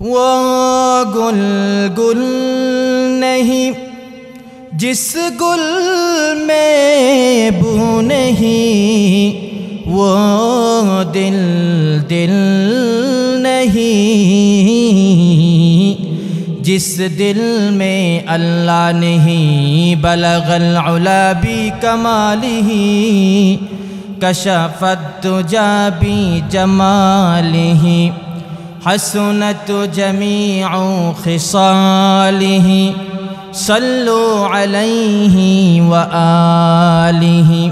वो गुल गुल नहीं जिस गुल में बू नहीं, वो दिल दिल नहीं जिस दिल में अल्लाह नहीं। बलगल उला बी कमालिही कशफत दुजा बी जमालिही हसनत जमीउ खिसालिही सल्लु अलैहि व आलिहि।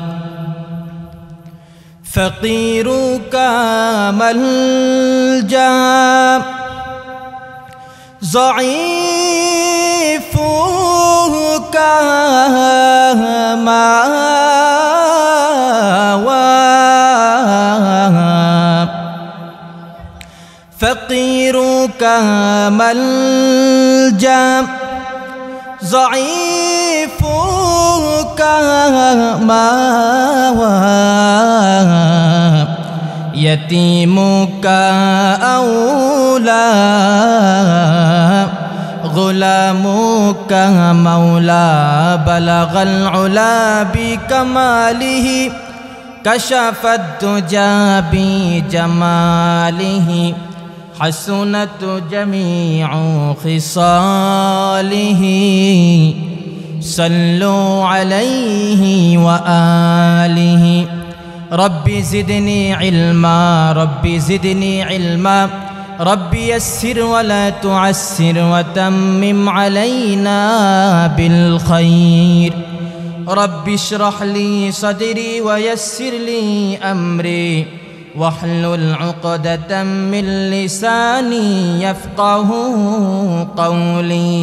फ़क़ीरु का मल्जा ज़ईफ़ु का मावा, फ़क़ीरु का मल्जा ज़ईफ़ु का मावा, यतीमु का औला गुलामु का मौला। बलगल उला बी कमालिही कशफत दुजा बी जमालिही हसनत जमीउ खिसालिही सल्लु अलैहि व आलिहि। रब्बी ज़िदनी इल्मा रब्बी ज़िदनी इल्मा रब्बी यस्सिर वला तुअस्सिर वतम्मिम अलैना बिल खैर। रब्बि इश्रह ली सदरी वयस्सिर ली अम्री वहलुल उक़दतम मिन लिसानी यफ़क़हू क़ौली।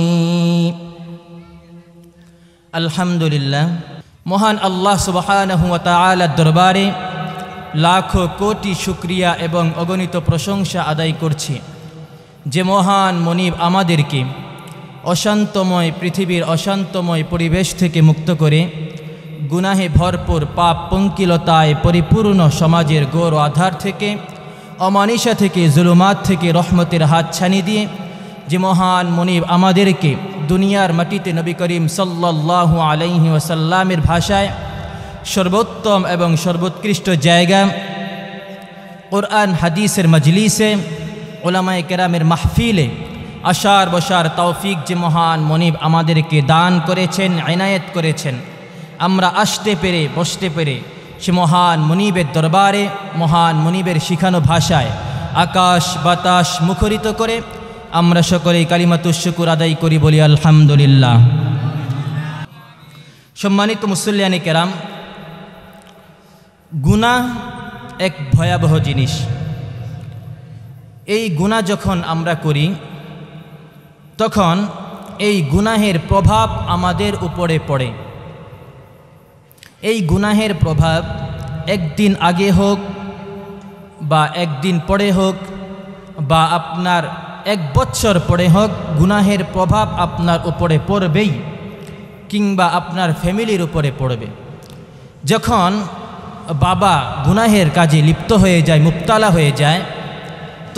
अल्हम्दुलिल्लाह, महान अल्लाह सुब्हानहु व ताआलार दरबारे लाखों कोटि शुक्रिया एवं अगणित प्रशंसा आदाय करছি যে মহান মনিব আমাদেরকে অশান্তময় পৃথিবীর অশান্তময় পরিবেশ থেকে মুক্ত করে গুনাহে ভরপুর পাপ পঙ্কিলতায় পরিপূর্ণ সমাজের ঘোর আধার থেকে অমানিশা থেকে জুলুমাত থেকে রহমতের হাত ছানি দিয়ে যে মহান মনিব আমাদেরকে দুনিয়ার মাটিতে নবী করিম সাল্লাল্লাহু আলাইহি ওয়াসাল্লামের ভাষায় सर्वोत्तम एवं सर्वोत्कृष्ट जायगा कुरआन हदीसের मजलिसे उलामाए केरामेर महफिले आशार बसार तौफिक जे महान मनिब आमादेरके दान करेछेन इनायत करेछेन आमरा आसते पेरे बसते पेरे से महान मनिबेर दरबारे महान मनिबेर शिखानो भाषाय आकाश बातास मुखरित करे आमरा सकलेई कालिमातुश शुकुर आदाय करी बोली आलহামদুলিল্লাহ। सम्मानित मुसल्लियाने केराम, गुनाह एक भयाबह जिनिस। এই गुनाह যখন আমরা করি তখন এই গুনাহের প্রভাব আমাদের উপরে পড়ে। এই গুনাহের প্রভাব একদিন আগে হোক বা একদিন পরে হোক বা আপনার এক বছর পরে হোক, গুনাহের প্রভাব আপনার উপরে পড়বেই, কিংবা আপনার ফ্যামিলির উপরে পড়বে। যখন বাবা গুনাহের কাজে লিপ্ত হয়ে যায়, মুবতালা হয়ে যায়,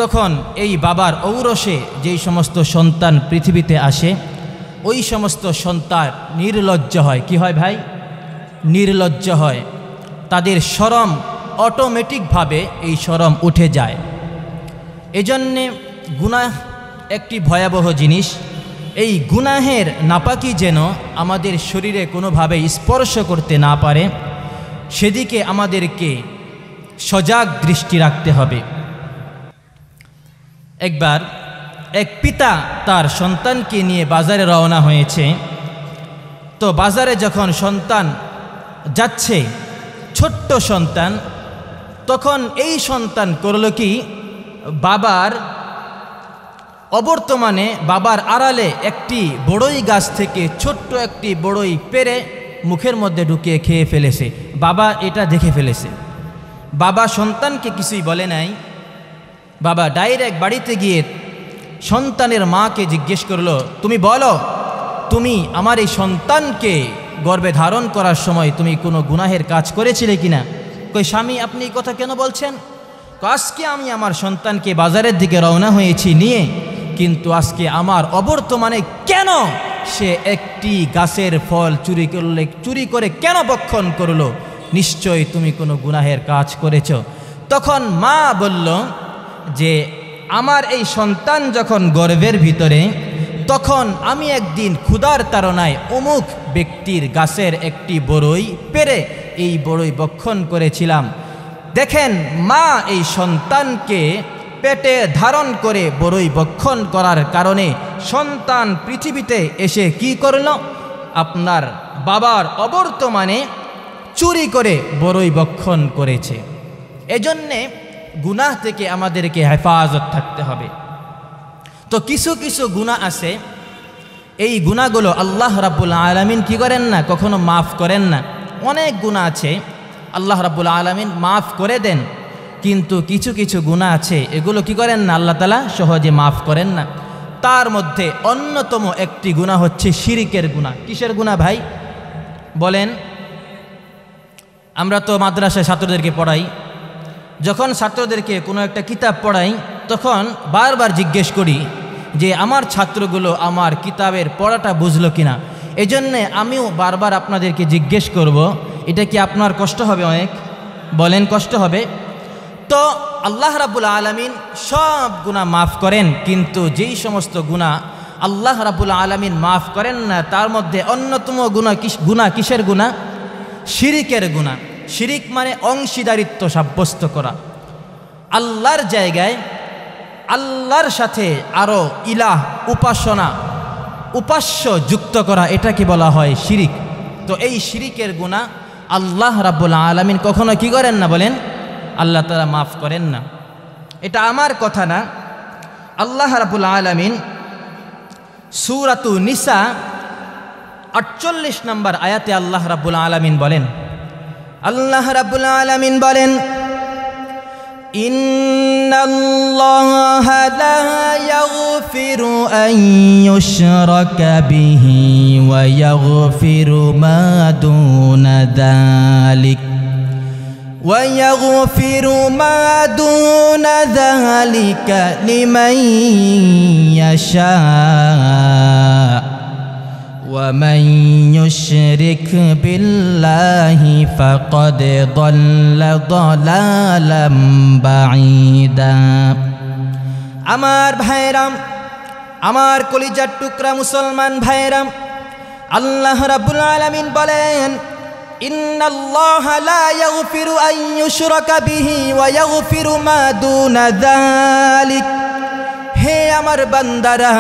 তখন এই বাবার ঔরসে যেই সমস্ত সন্তান পৃথিবীতে আসে ওই সমস্ত সন্তান নির্লজ্জ হয়। কি হয় ভাই? নির্লজ্জ হয়। তাদের শরম অটোমেটিকভাবে এই শরম উঠে যায়। এজন্যে গুনাহ একটি ভয়াবহ জিনিস। এই গুনাহের নাপাকি যেন আমাদের শরীরে কোনোভাবে স্পর্শ করতে না পারে সেদিকে আমাদেরকে সজাগ দৃষ্টি রাখতে হবে। একবার এক পিতা তার সন্তানকে নিয়ে বাজারে রওনা হয়েছে। তো বাজারে যখন সন্তান যাচ্ছে, ছোট্ট সন্তান, তখন এই সন্তান করল কি, বাবার অবর্তমানে বাবার আড়ালে একটি বড়ই গাছ থেকে ছোট্ট একটি বড়ই পেড়ে মুখের মধ্যে ঢুকিয়ে খেয়ে ফেলেছে। বাবা এটা দেখে ফেলেছে। বাবা সন্তানকে কিছুই বলে নাই। বাবা ডাইরেক্ট বাড়িতে গিয়ে সন্তানের মাকে জিজ্ঞেস করলো, তুমি বলো, তুমি আমার এই সন্তানকে গর্ভে ধারণ করার সময় তুমি কোনো গুনাহের কাজ করেছিলে কিনা? কই স্বামী, আপনি এই কথা কেন বলছেন? আজকে আমি আমার সন্তানকে বাজারের দিকে রওনা হয়েছি নিয়ে, কিন্তু আজকে আমার অবর্তমানে কেন সে একটি গাছের ফল চুরি করে কেন ভক্ষণ করলো? নিশ্চয়ই তুমি কোনো গুনাহের কাজ করেছ। তখন মা বলল যে আমার এই সন্তান যখন গর্ভের ভিতরে, তখন আমি একদিন ক্ষুধার তাড়নায় অমুক ব্যক্তির গাছের একটি বড়ই পেরে এই বড়ই ভক্ষণ করেছিলাম। দেখেন, মা এই সন্তানকে পেটে ধারণ করে বড়ই ভক্ষণ করার কারণে সন্তান পৃথিবীতে এসে কি করল? আপনার বাবার অবর্তমানে চুরি করে বড়ই ভক্ষণ করেছে। এজন্যে গুনাহ থেকে আমাদেরকে হেফাজত থাকতে হবে। তো কিছু কিছু গুনাহ আছে, এই গুনাহগুলো আল্লাহ রাব্বুল আলামিন কি করেন না, কখনো মাফ করেন না। অনেক গুনাহ আছে আল্লাহ রাব্বুল আলামিন মাফ করে দেন, কিন্তু কিছু কিছু গুনাহ আছে এগুলো কি করেন না, আল্লাহ তাআলা সহজে মাফ করেন না। তার মধ্যে অন্যতম একটি গুনাহ হচ্ছে শিরিকের গুনাহ। কিসের গুনাহ ভাই বলেন? আমরা তো মাদ্রাসায় ছাত্রদেরকে পড়াই, যখন ছাত্রদেরকে কোনো একটা কিতাব পড়াই তখন বারবার জিজ্ঞেস করি যে আমার ছাত্রগুলো আমার কিতাবের পড়াটা বুঝলো কিনা। এজন্যে আমিও বারবার আপনাদেরকে জিজ্ঞেস করব, এটা কি আপনার কষ্ট হবে? অনেক বলেন কষ্ট হবে। তো আল্লাহ রাব্বুল আলামিন সব গুনাহ মাফ করেন, কিন্তু যেই সমস্ত গুনাহ আল্লাহ রাব্বুল আলামিন মাফ করেন না তার মধ্যে অন্যতম গুনাহ কিসের গুনাহ? শিরিকের গুনাহ। শিরিক মানে অংশীদারিত্ব সাব্যস্ত করা, আল্লাহর জায়গায় আল্লাহর সাথে আরও ইলাহ উপাস্য যুক্ত করা, এটাকে বলা হয় শিরিক। তো এই শিরিকের গুনাহ আল্লাহ রাব্বুল আলামিন কখনো কি করেন না বলেন? আল্লাহ তাআলা মাফ করেন না। এটা আমার কথা না, আল্লাহ রাব্বুল আলামিন সূরাতু নিসা 48 নম্বর আয়াতে আল্লাহ রাব্বুল আলামিন বলেন, আল্লাহ রাব্বুল আলামিন বলেন, ইন্নাল্লাহা লা ইয়াগফিরু আন ইউশরাকা বিহি ওয়া ইয়াগফিরু মা দুনা যালিক ويغفر ما دون ذلك لمن يشاء ومن يشرك بالله فقد ضل ضلالا بعيدا। আমার ভাইরাম, আমার কলিজার টুকরা মুসলমান ভাইরাম, আল্লাহ রাব্বুল আলামিন বলেন, ইন্নাল্লাহা লা ইয়াগফিরু আন ইউশরাকা বিহি ওয়া ইয়াগফিরু মা দুনা যালিক। হে আমার বান্দারা,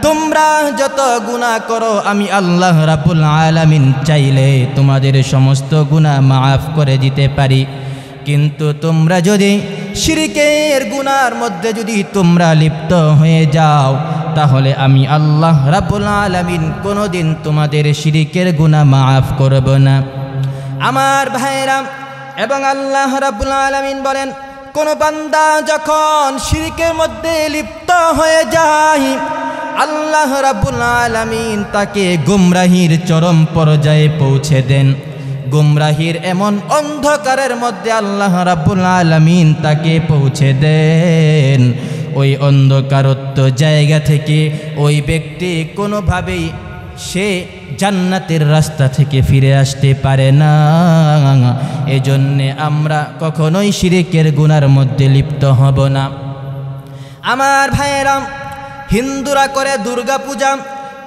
তোমরা যত গুনাহ করো আমি আল্লাহ রাব্বুল আলামিন চাইলে তোমাদের সমস্ত গুনাহ মাফ করে দিতে পারি, কিন্তু তোমরা যদি শিরকের গুনাহর মধ্যে যদি তোমরা লিপ্ত হয়ে যাও, তাহলে আমি আল্লাহ রাব্বুল আলামিন কোনোদিন তোমাদের শিরকের গুনাহ মাফ করব না। আমার ভাইরা, এবং আল্লাহ রাব্বুল আলামিন বলেন, কোন বান্দা যখন শিরকের মধ্যে লিপ্ত হয়ে যায়, আল্লাহ রাব্বুল আলামিন তাকে গুমরাহির চরম পর্যায়ে পৌঁছে দেন। গুমরাহির এমন অন্ধকারের মধ্যে আল্লাহ রাব্বুল আলামিন তাকে পৌঁছে দেন, ওই অন্ধকারত্ব জায়গা থেকে ওই ব্যক্তি কোনোভাবেই সে জান্নাতের রাস্তা থেকে ফিরে আসতে পারে না। এজন্যে আমরা কখনোই শিরকের গুনার মধ্যে লিপ্ত হব না। আমার ভাইয়েরা, হিন্দুরা করে দুর্গা পূজা,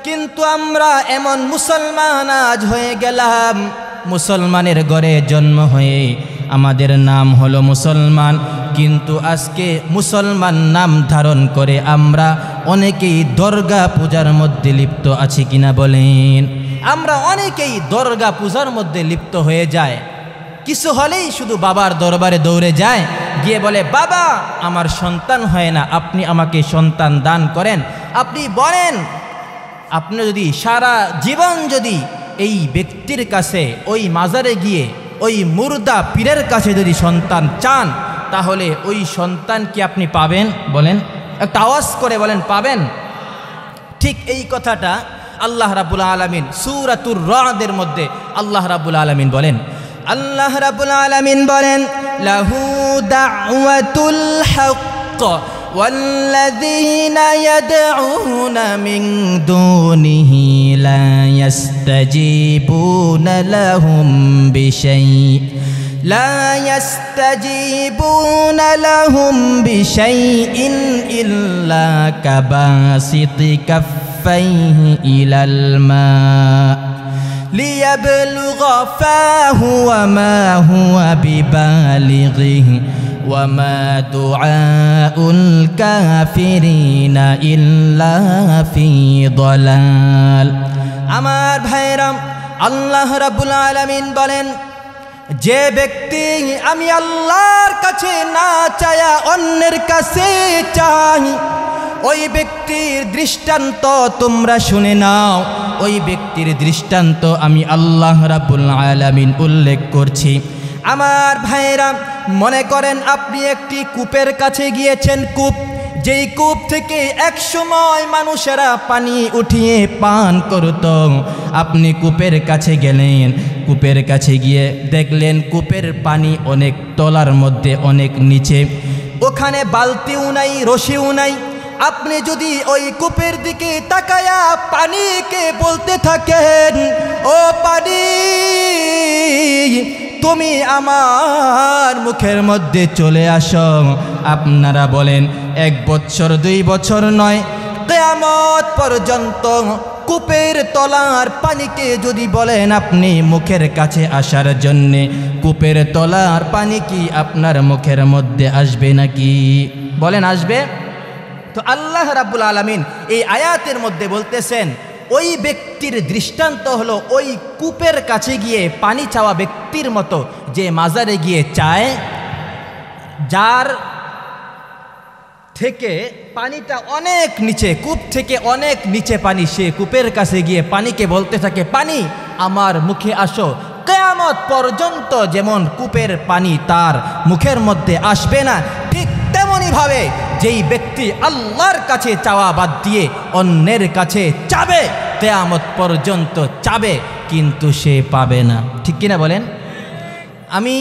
কিন্তু আমরা এমন মুসলমান আজ হয়ে গেলাম, মুসলমানের ঘরে জন্ম হয়ে আমাদের নাম হলো মুসলমান, কিন্তু আজকে মুসলমান নাম ধারণ করে আমরা অনেকেই দরগা পূজার মধ্যে লিপ্ত আছি কিনা বলেন? আমরা অনেকেই দরগা পূজার মধ্যে লিপ্ত হয়ে যায়, কিছু হলেই শুধু বাবার দরবারে দৌড়ে যায়, গিয়ে বলে, বাবা আমার সন্তান হয় না, আপনি আমাকে সন্তান দান করেন। আপনি বলেন, আপনি যদি সারা জীবন যদি এই ব্যক্তির কাছে ওই মাজারে গিয়ে ওই মুর্দা পীরের কাছে যদি সন্তান চান, তাহলে ওই সন্তান কি আপনি পাবেন? বলেন, একটা আওয়াজ করে বলেন, পাবেন? ঠিক এই কথাটা আল্লাহ রাব্বুল আলামিন সূরাতুর রাদের মধ্যে আল্লাহ রাব্বুল আলামিন বলেন, আল্লাহ রাব্বুল আলামিন বলেন, লাহু দাওয়াতুল হক والذين يدعون من دونه لا يستجيبون لهم بشيء إلا كباسط كفيه إلى الماء ليبلغ فاه وما هو ببالغه وما دعاء الكافرين إلا في ضلال আমার ভাইরা আল্লাহ রাব্বুল আলামিন বলেন যে ব্যক্তি আমি আল্লাহর কাছে না চায়া অন্যের কাছে চাই ওই ব্যক্তির দৃষ্টান্ত তোমরা শুনে নাও ওই ব্যক্তির দৃষ্টান্ত আমি আল্লাহ রাব্বুল আলামিন উল্লেখ করছি আমার ভাইরা মনে করেন আপনি একটি কূপের কাছে গিয়েছেন কূপ যেই কূপ থেকে এক সময় মানুষেরা পানি উঠিয়ে পান করত আপনি কূপের কাছে গেলেন কূপের কাছে গিয়ে দেখলেন কূপের পানি অনেক তলার মধ্যে অনেক নিচে ওখানে বালতিও নাই রশিও নাই আপনি যদি ওই কূপের দিকে তাকায়া পানিকে বলতে থাকেন ও পানি তুমি আমার মুখের মধ্যে চলে আসো আপনারা বলেন 1 বছর 2 বছর নয় কিয়ামত পর্যন্ত কূপের তলার পানিকে যদি বলেন আপনি মুখের কাছে আসার জন্যে কূপের তলার পানি কি আপনার মুখের মধ্যে আসবে নাকি বলেন আসবে তো আল্লাহ রাব্বুল আলামিন এই আয়াতের মধ্যে বলতেছেন ওই ব্যক্তির দৃষ্টান্ত হলো ওই কূপের কাছে গিয়ে পানি চাওয়া ব্যক্তির মতো যে মাজারে গিয়ে চায় যার থেকে পানিটা অনেক নিচে কূপ থেকে অনেক নিচে পানি সে কূপের কাছে গিয়ে পানিকে বলতে থাকে পানি আমার মুখে আসো কিয়ামত পর্যন্ত যেমন কূপের পানি তার মুখের মধ্যে আসবে না ঠিক তেমনি ভাবে যেই ব্যক্তি আল্লাহর কাছে চাওয়া বাদ দিয়ে অন্যের কাছে চাবে কিয়ামত পর্যন্ত চাবে কিন্তু সে পাবে না ঠিক কিনা বলেন আমি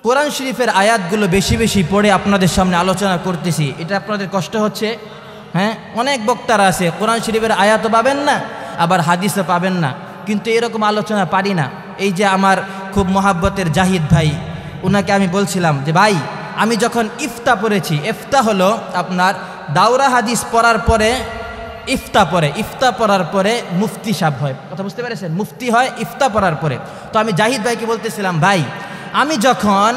কোরআন শরীফের আয়াতগুলো বেশি বেশি পড়ে আপনাদের সামনে আলোচনা করতেছি এটা আপনাদের কষ্ট হচ্ছে হ্যাঁ অনেক বক্তারা আছে কোরআন শরীফের আয়াতও পাবেন না আবার হাদিসও পাবেন না কিন্তু এরকম আলোচনা পারি না এই যে আমার খুব মহাব্বতের জাহিদ ভাই ওনাকে আমি বলছিলাম যে ভাই আমি যখন ইফতা পড়েছি ইফতা হলো আপনার দাওরা হাদিস পড়ার পরে ইফতা পড়ার পরে মুফতি সাহেব হয় কথা বুঝতে পেরেছেন মুফতি হয় ইফতা পড়ার পরে তো আমি জাহিদ ভাইকে বলতেছিলাম ভাই আমি যখন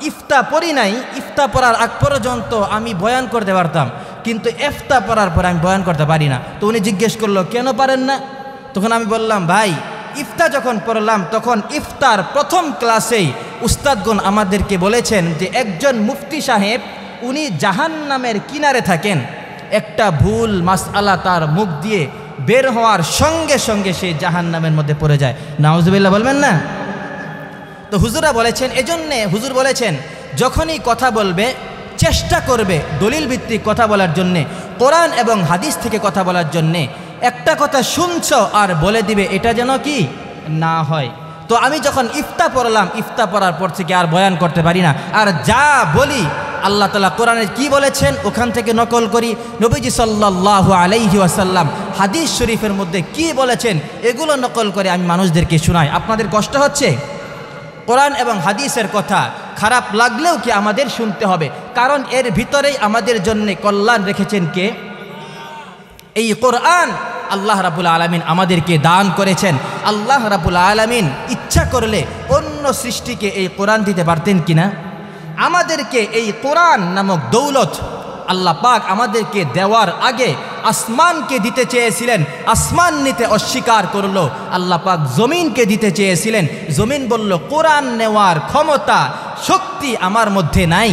ইফতা পড়ি নাই ইফতা পড়ার আগ পর্যন্ত আমি বয়ান করতে পারতাম কিন্তু ইফতা পড়ার পরে আমি বয়ান করতে পারি না তো উনি জিজ্ঞেস করলো কেন পারেন না তখন আমি বললাম ভাই ইফতা যখন পড়লাম তখন ইফতার প্রথম ক্লাসেই উস্তাদগণ আমাদেরকে বলেছেন যে একজন মুফতি সাহেব উনি জাহান্নামের কিনারে থাকেন একটা ভুল মাসআলা তার মুখ দিয়ে বের হওয়ার সঙ্গে সঙ্গে সে জাহান্নামের মধ্যে পড়ে যায় নাউজুবিল্লাহ বলবেন না তো হুজুরা বলেছেন এজন্যে হুজুর বলেছেন যখনই কথা বলবে চেষ্টা করবে দলিল ভিত্তিক কথা বলার জন্যে কোরআন এবং হাদিস থেকে কথা বলার জন্যে একটা কথা শুনছো আর বলে দিবে এটা যেন কি না হয় তো আমি যখন ইফতা পড়লাম ইফতা পড়ার পর থেকে আর বয়ান করতে পারি না আর যা বলি আল্লাহ তাআলা কোরআনে কি বলেছেন ওখান থেকে নকল করি নবীজি সাল্লাল্লাহু আলাইহি ওয়াসাল্লাম হাদিস শরীফের মধ্যে কি বলেছেন এগুলো নকল করে আমি মানুষদেরকে শোনাই আপনাদের কষ্ট হচ্ছে কোরআন এবং হাদিসের কথা খারাপ লাগলেও কি আমাদের শুনতে হবে কারণ এর ভিতরেই আমাদের জন্য কল্যাণ রেখেছেন কে এই কোরআন আল্লাহ রাব্বুল আলামিন আমাদেরকে দান করেছেন আল্লাহ রাব্বুল আলামিন ইচ্ছা করলে অন্য সৃষ্টিকে এই কোরআন দিতে পারতেন কিনা আমাদেরকে এই কোরআন নামক দৌলত আল্লাহ পাক আমাদেরকে দেওয়ার আগে আসমানকে দিতে চেয়েছিলেন আসমান নিতে অস্বীকার করলো আল্লাহ পাক জমিনকে দিতে চেয়েছিলেন জমিন বলল কোরআন নেওয়ার ক্ষমতা শক্তি আমার মধ্যে নাই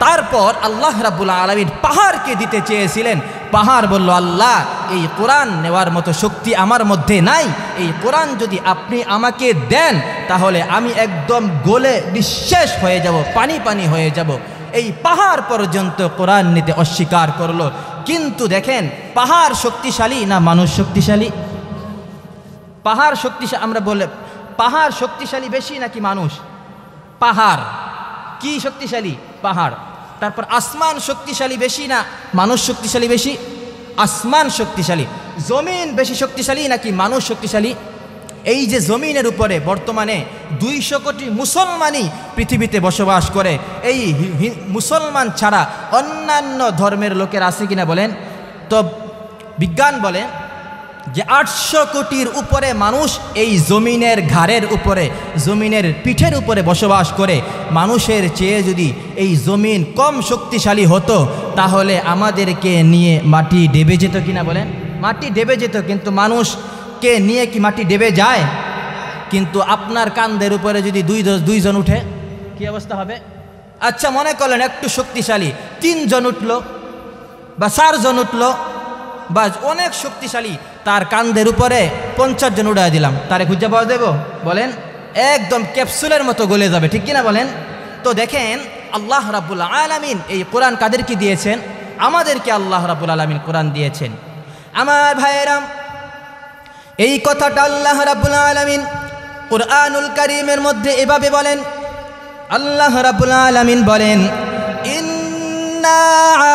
তারপর আল্লাহ রাব্বুল আলামিন পাহাড়কে দিতে চেয়েছিলেন পাহাড় বলল আল্লাহ এই কোরআন নেওয়ার মতো শক্তি আমার মধ্যে নাই এই কোরআন যদি আপনি আমাকে দেন তাহলে আমি একদম গলে নিঃশেষ হয়ে যাব পানি পানি হয়ে যাব এই পাহাড় পর্যন্ত কোরআন নিতে অস্বীকার করলো কিন্তু দেখেন পাহাড় শক্তিশালী না মানুষ শক্তিশালী পাহাড় শক্তিশালী আমরা বলে পাহাড় শক্তিশালী বেশি নাকি মানুষ পাহাড় কি শক্তিশালী পাহাড় তারপর আসমান শক্তিশালী বেশি না মানুষ শক্তিশালী বেশি? আসমান শক্তিশালী। জমিন বেশি শক্তিশালী নাকি মানুষ শক্তিশালী? এই যে জমিনের উপরে বর্তমানে 200 কোটি মুসলমানই পৃথিবীতে বসবাস করে, এই মুসলমান ছাড়া অন্যান্য ধর্মের লোকের আছে কিনা বলেন? তো বিজ্ঞান বলে যে 800 কোটির উপরে মানুষ এই জমিনের ঘাড়ের উপরে, জমিনের পিঠের উপরে বসবাস করে। মানুষের চেয়ে যদি এই জমিন কম শক্তিশালী হতো তাহলে আমাদেরকে নিয়ে মাটি ডেবে যেত কিনা বলেন? মাটি ডেবে যেত, কিন্তু মানুষকে নিয়ে কি মাটি ডেবে যায়? কিন্তু আপনার কাঁধের উপরে যদি দুইজন উঠে কি অবস্থা হবে? আচ্ছা মনে করলেন একটু শক্তিশালী 3 জন উঠলো বা 4 জন উঠলো বা অনেক শক্তিশালী, তার কাঁধের উপরে 50 জন উড়াই দিলাম, তারে খুঁজে পাওয়া দেব? বলেন, একদম ক্যাপসুলের মতো গলে যাবে, ঠিক কিনা বলেন? তো দেখেন আল্লাহ রাব্বুল আলামিন এই কোরআন কাদেরকে দিয়েছেন? আমাদেরকে আল্লাহ রাব্বুল আলামিন কোরআন দিয়েছেন। আমার ভাইয়েরা, এই কথাটা আল্লাহ রাব্বুল আলামিন কুরআনুল কারীমের মধ্যে এভাবে বলেন। আল্লাহ রাব্বুল আলামিন বলেন, ইন্না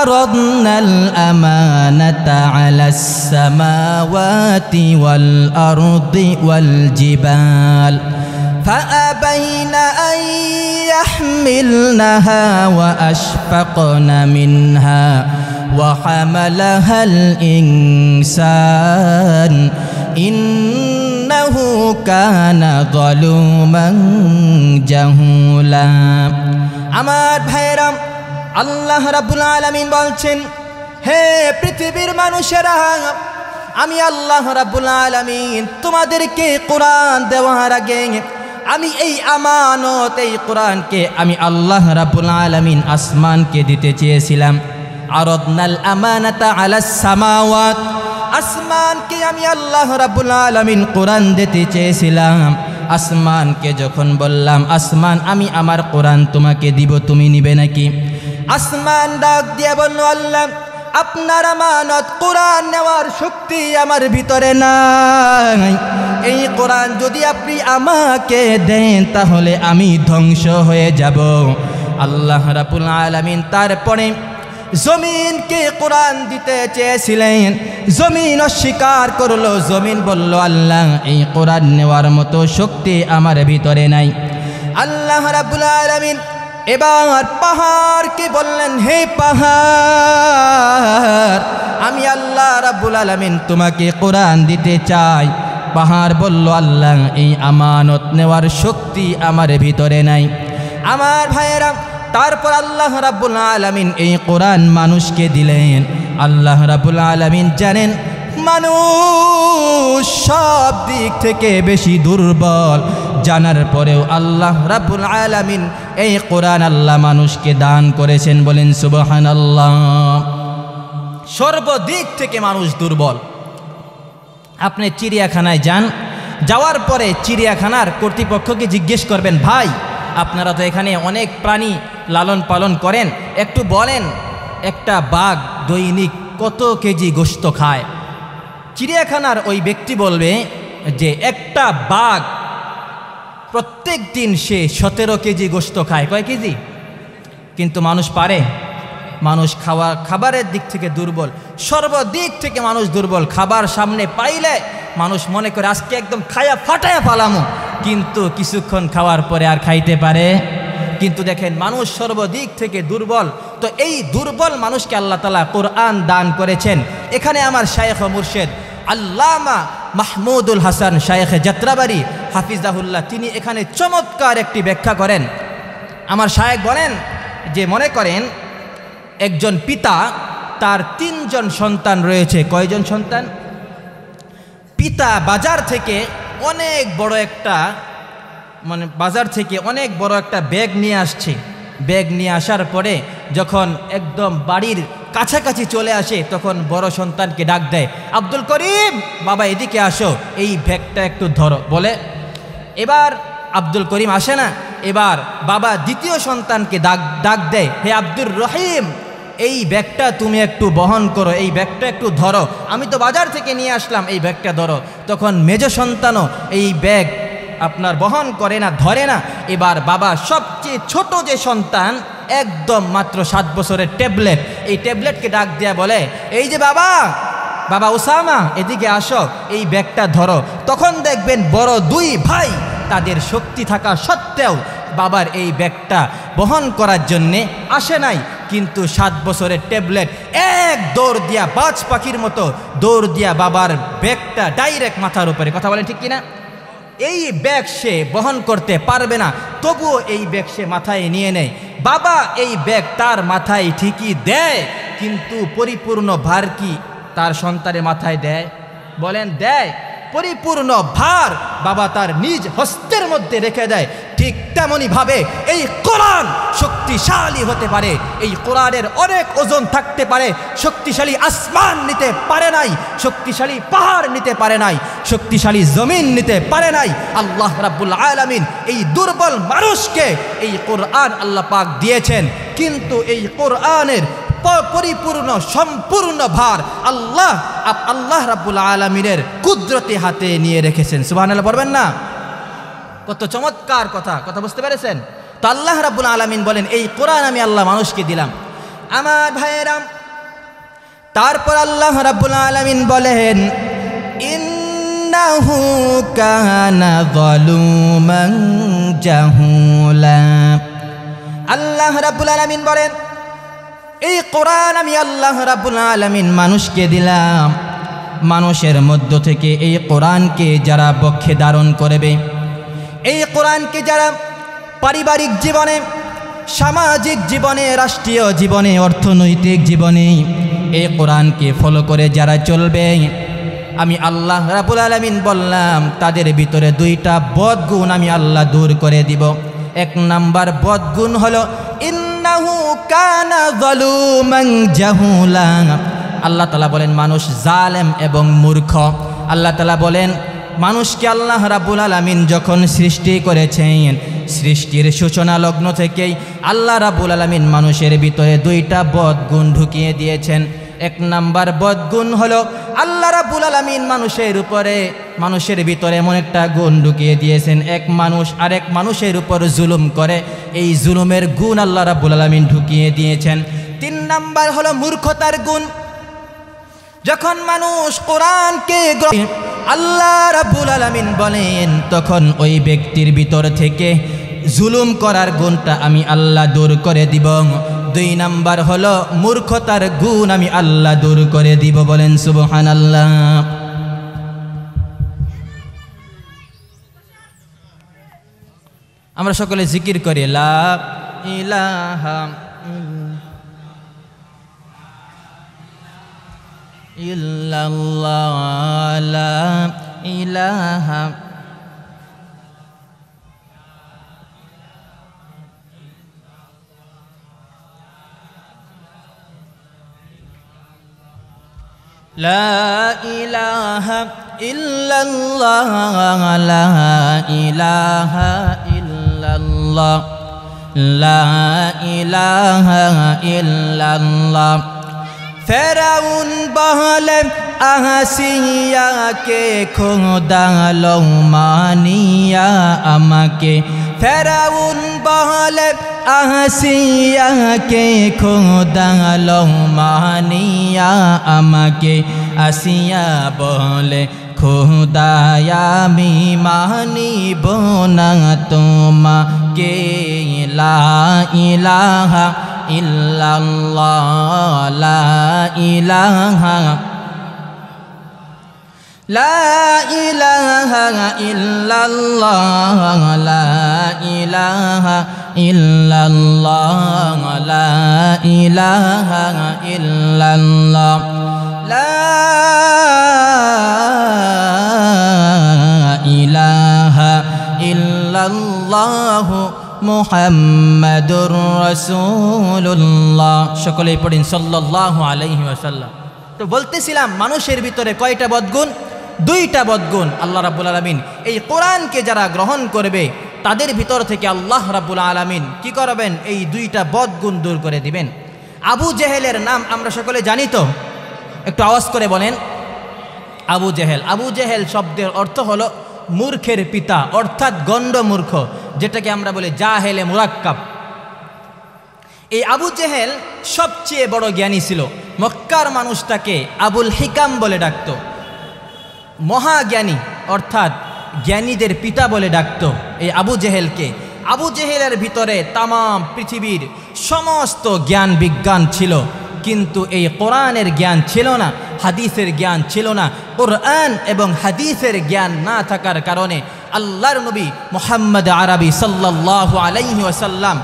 আরাদনাল আমানাতা আলাস সামাওয়াতি ওয়াল আরদি ওয়াল জিবাল فأبين أن يحملنها وأشفقن منها وحملها الإنسان إنه كان ظلوما جهولا। আমার ভাইরা, আল্লাহ রাব্বুল আলামিন বলছেন, হে পৃথিবীর মানুষেরা, আমি আল্লাহ রাব্বুল আলামিন তোমাদেরকে কোরআন দেওয়ার আগে আমি এই আমানত, এই কোরআনকে আমি আল্লাহ রাব্বুল আলামিন আসমানকে দিতে চেয়েছিলাম। আরাদনাল আমানাতা আলাস সামাওয়াত, আসমানকে আমি আল্লাহ রাব্বুল আলামিন কোরআন দিতে চেয়েছিলাম। আসমানকে যখন বললাম, আসমান আমি আমার কোরআন তোমাকে দিব, তুমি নিবে নাকি? আসমান ডাক দিয়ে বলল, আল্লাহ আপনার আমানত কোরআন নেওয়ার শক্তি আমার ভিতরে নাই। এই কোরআন যদি আপনি আমাকে দেন তাহলে আমি ধ্বংস হয়ে যাব। আল্লাহ রাব্বুল আলামিন তারপরে জমিনকে কোরআন দিতে চেয়েছিলেন, জমিন অস্বীকার করলো। জমিন বলল, আল্লাহ এই কোরআন নেওয়ার মতো শক্তি আমার ভিতরে নাই। আল্লাহ রাব্বুল আলামিন এবার পাহাড়কে বললেন, হে পাহাড়, আমি আল্লাহ রাব্বুল আলামিন তোমাকে কোরআন দিতে চাই। পাহাড় বলল, আল্লাহ এই আমানত নেওয়ার শক্তি আমার ভিতরে নাই। আমার ভাইয়েরা, তারপর আল্লাহ রাব্বুল আলামিন এই কোরআন মানুষকে দিলেন। আল্লাহ রাব্বুল আলামিন জানেন মানুষ সব দিক থেকে বেশি দুর্বল, জানার পরেও আল্লাহ রাব্বুল আলামিন এই কোরআন আল্লাহ মানুষকে দান করেছেন। বলেন সুবহানাল্লাহ। সর্বদিক থেকে মানুষ দুর্বল। আপনি চিড়িয়াখানায় যান, যাওয়ার পরে চিড়িয়াখানার কর্তৃপক্ষকে জিজ্ঞেস করবেন, ভাই আপনারা তো এখানে অনেক প্রাণী লালন পালন করেন, একটু বলেন একটা বাঘ দৈনিক কত কেজি গোশত খায়? চিড়িয়াখানার ওই ব্যক্তি বলবে যে একটা বাঘ প্রত্যেক দিন সে 17 কেজি গোশত খায়। কয় কেজি? কিন্তু মানুষ পারে? মানুষ খাবারের দিক থেকে দুর্বল, সর্বদিক থেকে মানুষ দুর্বল। খাবার সামনে পাইলে মানুষ মনে করে আজকে একদম খায়া ফাটায়া ফালামো, কিন্তু কিছুক্ষণ খাওয়ার পরে আর খাইতে পারে। কিন্তু দেখেন মানুষ সর্বদিক থেকে দুর্বল। তো এই দুর্বল মানুষকে আল্লাহ তাআলা কোরআন দান করেছেন। এখানে আমার শায়েখ ও মুর্শিদ আল্লামা মাহমুদুল হাসান শায়েখে যাত্রাবাড়ি হাফিজাহুল্লাহ, তিনি এখানে চমৎকার একটি ব্যাখ্যা করেন। আমার শায়েখ বলেন যে, মনে করেন একজন পিতা, তার 3 জন সন্তান রয়েছে। কয়জন সন্তান? পিতা বাজার থেকে অনেক বড় একটা ব্যাগ নিয়ে আসছে। ব্যাগ নিয়ে আসার পরে যখন একদম বাড়ির কাছাকাছি চলে আসে তখন বড় সন্তানকে ডাক দেয়, আব্দুল করিম বাবা এদিকে আসো, এই ব্যাগটা একটু ধরো বলে। এবার আব্দুল করিম আসে না। এবার বাবা দ্বিতীয় সন্তানকে ডাক দেয়, হে আব্দুর রহিম এই ব্যাগটা তুমি একটু বহন করো, এই ব্যাগটা একটু ধরো, আমি তো বাজার থেকে নিয়ে আসলাম, এই ব্যাগটা ধরো। তখন মেজ সন্তানও এই ব্যাগ আপনার বহন করে না, ধরে না। এবার বাবা সবচেয়ে ছোট যে সন্তান একদম মাত্র 7 বছরের ট্যাবলেট, এই ট্যাবলেটকে ডাক দিয়া বলে, এই যে বাবা বাবা ওসামা এদিকে আসো, এই ব্যাগটা ধরো। তখন দেখবেন বড় 2 ভাই তাদের শক্তি থাকা সত্ত্বেও বাবার এই ব্যাগটা বহন করার জন্যে আসে নাই, কিন্তু 7 বছরের ট্যাবলেট এক দৌড় দিয়া বাজ পাখির মতো দৌড় দিয়া বাবার ব্যাগটা ডাইরেক্ট মাথার উপরে, কথা বলেন ঠিক কিনা? এই ব্যাগ সে বহন করতে পারবে না, তবুও এই ব্যাগ সে মাথায় নিয়ে নেয়। বাবা এই ব্যাগ তার মাথায় ঠিকই দেয়, কিন্তু পরিপূর্ণ ভার কি তার সন্তানের মাথায় দেয়? বলেন দেয়? পরিপূর্ণ ভার বাবা তার নিজ হস্তের মধ্যে রেখে দেয়। ঠিক তেমনি ভাবে এই কোরআন শক্তিশালী হতে পারে, এই কোরআনের অনেক ওজন থাকতে পারে, শক্তিশালী আসমান নিতে পারে নাই, শক্তিশালী পাহাড় নিতে পারে নাই, শক্তিশালী জমিন নিতে পারে নাই। আল্লাহ রাব্বুল আলামিন এই দুর্বল মানুষকে এই কোরআন আল্লাহ পাক দিয়েছেন, কিন্তু এই কোরআনের পরিপূর্ণ সম্পূর্ণ ভার আল্লাহ রাব্বুল আলামিনের কুদরতি হাতে নিয়ে রেখেছেন। সুবহানাল্লাহ পড়বেন না? কত চমৎকার কথা বুঝতে পেরেছেন? তো আল্লাহ রাব্বুল আলামিন বলেন, এই কোরআন আমি আল্লাহ মানুষকে দিলাম। আমার ভাইয়েরা, তারপর আল্লাহ রাব্বুল আলামিন বলেন, ইন্নাহু কানা যালুমান জাহুলা। আল্লাহ রাব্বুল আলামিন বলেন, এই কোরআন আমি আল্লাহ রাব্বুল আলামিন মানুষকে দিলাম। মানুষের মধ্য থেকে এই কোরআনকে যারা বক্ষে ধারণ করবে, এই কোরআনকে যারা পারিবারিক জীবনে, সামাজিক জীবনে, রাষ্ট্রীয় জীবনে, অর্থনৈতিক জীবনে এই কোরআনকে ফলো করে যারা চলবে, আমি আল্লাহ রাব্বুল আলামিন বললাম তাদের ভিতরে 2টা বদগুণ আমি আল্লাহ দূর করে দিব। 1 নাম্বার বদগুণ হলো ইন্নাহু কানা যালুমান জাহুলা। আল্লাহ তাআলা বলেন মানুষ জালেম এবং মূর্খ। আল্লাহ তাআলা বলেন মানুষকে আল্লাহ রাব্বুল আলামিন যখন সৃষ্টি করেছেন, সৃষ্টির সূচনা লগ্ন থেকেই আল্লাহ রাব্বুল আলামিন মানুষের ভিতরে 2টা বদগুণ ঢুকিয়ে দিয়েছেন। 1 নাম্বার বদগুণ হলো আল্লাহ রাব্বুল আলামিন মানুষের ভিতরে এমন একটা গুণ ঢুকিয়ে দিয়েছেন, এক মানুষ আরেক মানুষের উপর জুলুম করে, এই জুলুমের গুণ আল্লাহ রাব্বুল আলামিন ঢুকিয়ে দিয়েছেন। 3 নাম্বার হলো মূর্খতার গুণ। যখন মানুষ কোরআনকে আল্লাহ রাব্বুল আলামিন বলেন, তখন ওই ব্যক্তির ভিতর থেকে জুলুম করার গুণটা আমি আল্লাহ দূর করে দিব। 2 নাম্বার হলো মূর্খতার গুণ আমি আল্লাহ দূর করে দিব। বলেন সুবহানাল্লাহ। আমরা সকলে জিকির করি, লা ইলাহা ইল্লাল্লাহ, লা ইলাহা লা ইলাহা ইল্লাল্লাহ, লা ইলাহা ইল্লাল্লাহ, লা ইলাহা ইল্লাল্লাহ। ফেরাউন বলে আসিয়াকে খোদা লও মানিয়া আমাকে। ফেরাউন বলে আসিয়াকে খোদা লও মানিয়া আমাকে। আসিয়া বলে খোদায়া আমি মানিব না তোমাকে। লা ইলাহা ইল্লাল্লাহ, লা ইলাহা লা ইলাহা ইল্লাল্লাহ, লা ইলাহা ইল্লাল্লাহ, লা ইলাহা ইল্লাল্লাহ, লা ইলাহা ইল্লাল্লাহ মুহাম্মাদুর রাসূলুল্লাহ। সকলেই পড়েন সাল্লাল্লাহু আলাইহি ওয়াসাল্লাম। তো বলতেছিলাম মানুষের ভিতরে কয়টা বদগুণ? 2টা বদগুণ। আল্লাহ রাব্বুল আলামিন এই কোরআনকে যারা গ্রহণ করবে তাদের ভিতর থেকে আল্লাহ রাব্বুল আলামিন কি করবেন? এই 2টা বদগুণ দূর করে দিবেন। আবু জেহেলের নাম আমরা সকলে জানি তো? একটু আওয়াজ করে বলেন আবু জেহেল। আবু জেহেল শব্দের অর্থ হলো মূর্খের পিতা, অর্থাৎ গণ্ড মূর্খ, যেটাকে আমরা বলি জাহেলে মুরাক্কাব। এই আবু জেহেল সবচেয়ে বড় জ্ঞানী ছিল। মক্কার মানুষটাকে আবুল হিকাম বলে ডাকত, মহাজ্ঞানী অর্থাৎ জ্ঞানীদের পিতা বলে ডাকত এই আবু জেহেলকে। আবু জেহেলের ভিতরে তামাম পৃথিবীর সমস্ত জ্ঞান বিজ্ঞান ছিল, কিন্তু এই কোরআনের জ্ঞান ছিল না, হাদিসের জ্ঞান ছিল না। কোরআন এবং হাদিসের জ্ঞান না থাকার কারণে আল্লাহর নবী মুহাম্মদ আরবি সাল্লাল্লাহু আলাইহি ওয়াসাল্লাম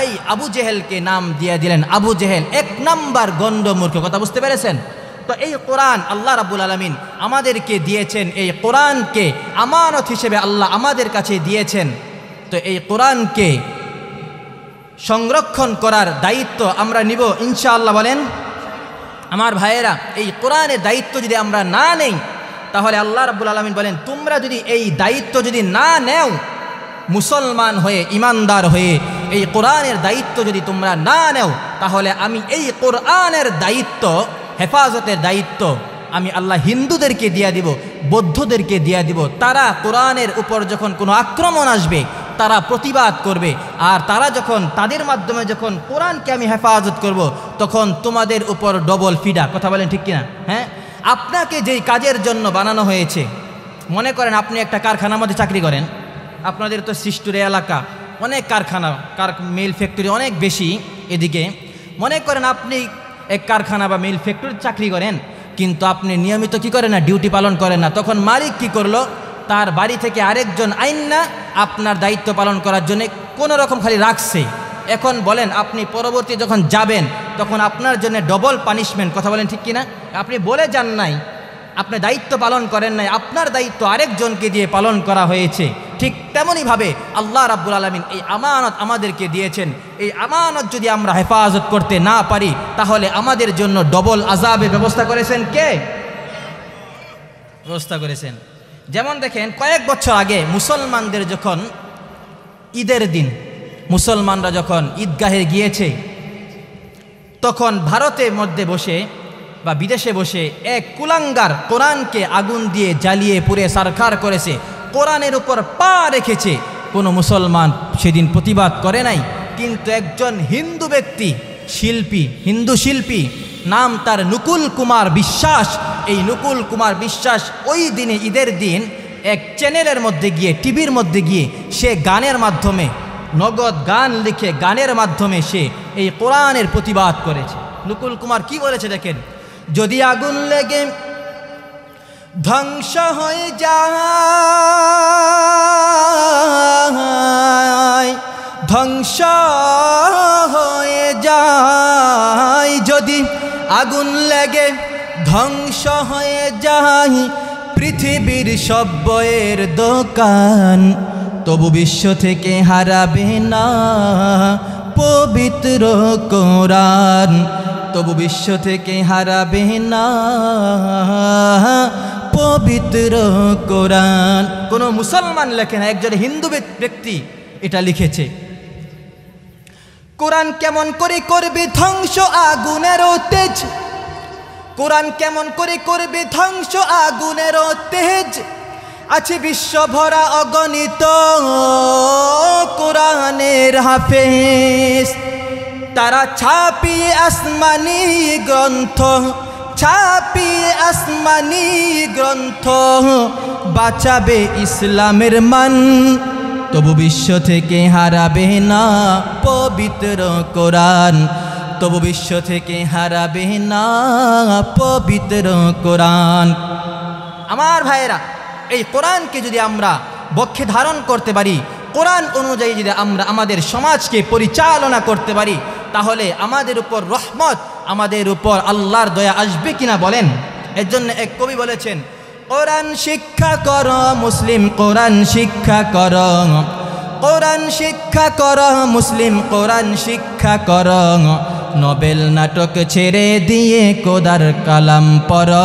এই আবু জেহেলকে নাম দিয়ে দিলেন আবু জেহেল, এক নাম্বার গণ্ডমূর্খ। কথা বুঝতে পেরেছেন? তো এই কোরআন আল্লাহ রাব্বুল আলামিন আমাদেরকে দিয়েছেন, এই কোরআনকে আমানত হিসেবে আল্লাহ আমাদের কাছে দিয়েছেন। তো এই কোরআনকে সংরক্ষণ করার দায়িত্ব আমরা নিব ইনশাআল্লাহ। বলেন আমার ভাইয়েরা, এই কোরআনের দায়িত্ব যদি আমরা না নেই, তাহলে আল্লাহ রাব্বুল আলামিন বলেন, তোমরা যদি এই দায়িত্ব যদি না নেও, মুসলমান হয়ে ইমানদার হয়ে এই কোরআনের দায়িত্ব যদি তোমরা না নেও, তাহলে আমি এই কোরআনের দায়িত্ব, হেফাজতের দায়িত্ব আমি আল্লাহ হিন্দুদেরকে দিয়ে দিব, বৌদ্ধদেরকে দিয়ে দিব। তারা কোরআনের উপর যখন কোনো আক্রমণ আসবে তারা প্রতিবাদ করবে, আর তারা যখন তাদের মাধ্যমে যখন কোরআনকে আমি হেফাজত করব, তখন তোমাদের উপর ডবল ফিডা। কথা বলেন ঠিক কিনা? হ্যাঁ, আপনাকে যেই কাজের জন্য বানানো হয়েছে, মনে করেন আপনি একটা কারখানার মধ্যে চাকরি করেন, আপনাদের তো সৃষ্টির এলাকা অনেক কারখানা, মিল ফ্যাক্টরি অনেক বেশি এদিকে। মনে করেন আপনি এক কারখানা বা মিল ফ্যাক্টরির চাকরি করেন, কিন্তু আপনি নিয়মিত কি করেন না, ডিউটি পালন করেন না। তখন মালিক কি করলো, তার বাড়ি থেকে আরেকজন আইন না আপনার দায়িত্ব পালন করার জন্য কোনো রকম খালি রাখছে। এখন বলেন আপনি পরবর্তী যখন যাবেন তখন আপনার জন্য ডবল পানিশমেন্ট। কথা বলেন ঠিক কিনা? আপনি বলে যান নাই, আপনি দায়িত্ব পালন করেন নাই, আপনার দায়িত্ব আরেকজনকে দিয়ে পালন করা হয়েছে। ঠিক তেমনইভাবে আল্লাহ রাব্বুল আলামিন এই আমানত আমাদেরকে দিয়েছেন। এই আমানত যদি আমরা হেফাজত করতে না পারি, তাহলে আমাদের জন্য ডবল আযাবের ব্যবস্থা করেছেন কে? ব্যবস্থা করেছেন। যেমন দেখেন, কয়েক বছর আগে মুসলমানদের যখন ঈদের দিন মুসলমানরা যখন ঈদগাহে গিয়েছে, তখন ভারতের মধ্যে বসে বা বিদেশে বসে এক কুলাঙ্গার কোরআনকে আগুন দিয়ে জ্বালিয়ে পুড়ে সারখার করেছে, কোরআনের উপর পা রেখেছে। কোনো মুসলমান সেদিন প্রতিবাদ করে নাই, কিন্তু একজন হিন্দু ব্যক্তি, শিল্পী, হিন্দু শিল্পী, নাম তার নুকুল কুমার বিশ্বাস। এই নুকুল কুমার বিশ্বাস ওই দিনে ঈদের দিন এক চ্যানেলের মধ্যে গিয়ে, টিভির মধ্যে গিয়ে সে গানের মাধ্যমে, নগদ গান লিখে গানের মাধ্যমে সে এই কোরআনের প্রতিবাদ করেছে। নুকুল কুমার কি বলেছে দেখেন, যদি আগুন লেগে ধ্বংস হয়ে যায়, ধ্বংস হয়ে যায়, যদি আগুন লেগে ধ্বংস হয়ে যায় পৃথিবীর সব বইয়ের দোকান, তবু বিশ্ব থেকে হারাবে না পবিত্র কোরআন, তবু বিশ্ব থেকে হারাবে না পবিত্র কোরআন। কোনো মুসলমান লেখে না, একজন হিন্দু ব্যক্তি এটা লিখেছে। কোরআন কেমন করে করবে ধ্বংস আগুনের তেজ, কোরআন কেমন করে করবে ধ্বংস আগুনের তেজ, আছে বিশ্ব ভরা অগণিত কোরআনের হাফেজ, তারা ছাপিয়ে আসমানি গ্রন্থ, ছাপিয়ে আসমানি গ্রন্থ, বাঁচাবে ইসলামের মান, তবু বিশ্ব থেকে হারাবে না পবিত্র কোরআন, তবু বিশ্ব থেকে হারাবে না পবিত্র কোরআন। আমার ভাইয়েরা, এই কোরআনকে যদি আমরা বক্ষে ধারণ করতে পারি, কোরআন অনুযায়ী যদি আমরা আমাদের সমাজকে পরিচালনা করতে পারি, তাহলে আমাদের উপর রহমত, আমাদের উপর আল্লাহর দয়া আসবে কিনা বলেন? এর জন্য এক কবি বলেছেন, কোরআন শিক্ষা কর মুসলিম, কোরআন শিক্ষা কর, কোরআন শিক্ষা কর মুসলিম, কোরআন শিক্ষা কর, নোবেল নাটক ছেড়ে দিয়ে খোদার কালাম পড়,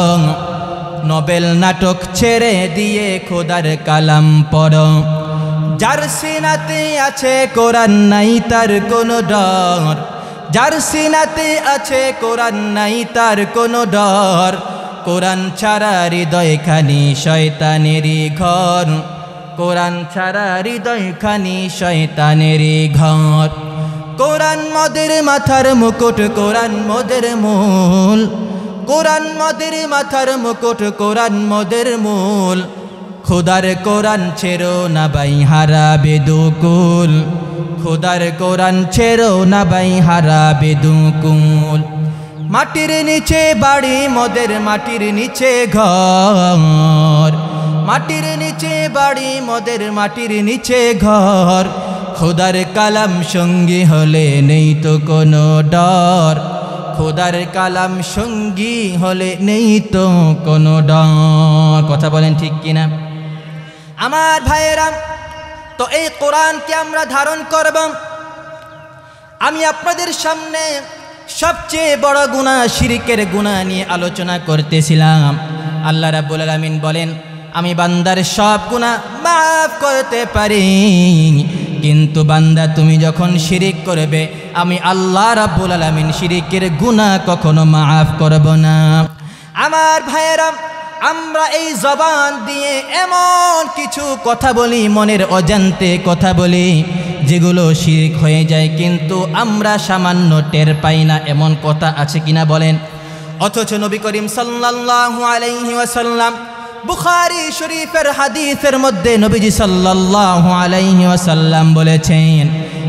নোবেল নাটক ছেড়ে দিয়ে খোদার কালাম পড়, যার সিনাতে আছে কোরআন নাই তার কোনো ডর, যার সিনাতে আছে কোরআন নাই তার কোনো ডর, কোরআন ছাড়া হৃদয়খানি শয়তানেরই ঘর, কোরআন ছাড়া হৃদয়খানি শয়তানেরই ঘর, কোরআন মোদের মাথার মুকুট, কোরআন মোদের মূল, কোরআন মোদের মাথার মুকুট, কোরআন মোদের মূল। খোদার কোরআন ছেড়ো না ভাই হারাবে দুকুল, খোদার কোরআন ছেড়ো না ভাই হারাবে দুকুল। মাটির নিচে বাড়ি মোদের, মাটির নিচে ঘর, মাটির নিচে বাড়ি মোদের, মাটির নিচে ঘর। খোদার কালাম সঙ্গী হলে নেই তো কোনো ডর, খোদার কালাম সঙ্গী হলে নেই তো কোনো ডর। কথা বলেন ঠিক কিনা আমার ভাইয়েরা? তো এই কোরআনকে আমরা ধারণ করব। আমি আপনাদের সামনে সবচেয়ে বড় গুনাহ শিরকের গুনাহ নিয়ে আলোচনা করতেছিলাম। আল্লাহ রাব্বুল আলামিন বলেন, আমি বান্দার সব গুনাহ মাফ করতে পারি, কিন্তু বান্দা তুমি যখন শিরিক করবে আমি আল্লাহ রাব্বুল আলামিন শিরিকের গুনাহ কখনো মাফ করব না। আমার ভাইয়েরা, আমরা এই জবান দিয়ে এমন কিছু কথা বলি, মনের অজান্তে কথা বলি, যেগুলো শিরক হয়ে যায়, কিন্তু আমরা সামান্য টের পাই না। এমন কথা আছে কিনা বলেন? অথচ নবী করিম সাল্লাল্লাহু আলাইহি ওয়াসাল্লাম বুখারী শরীফের হাদিসের মধ্যে নবীজি সাল্লাল্লাহু আলাইহি ওয়াসাল্লাম বলেছেন,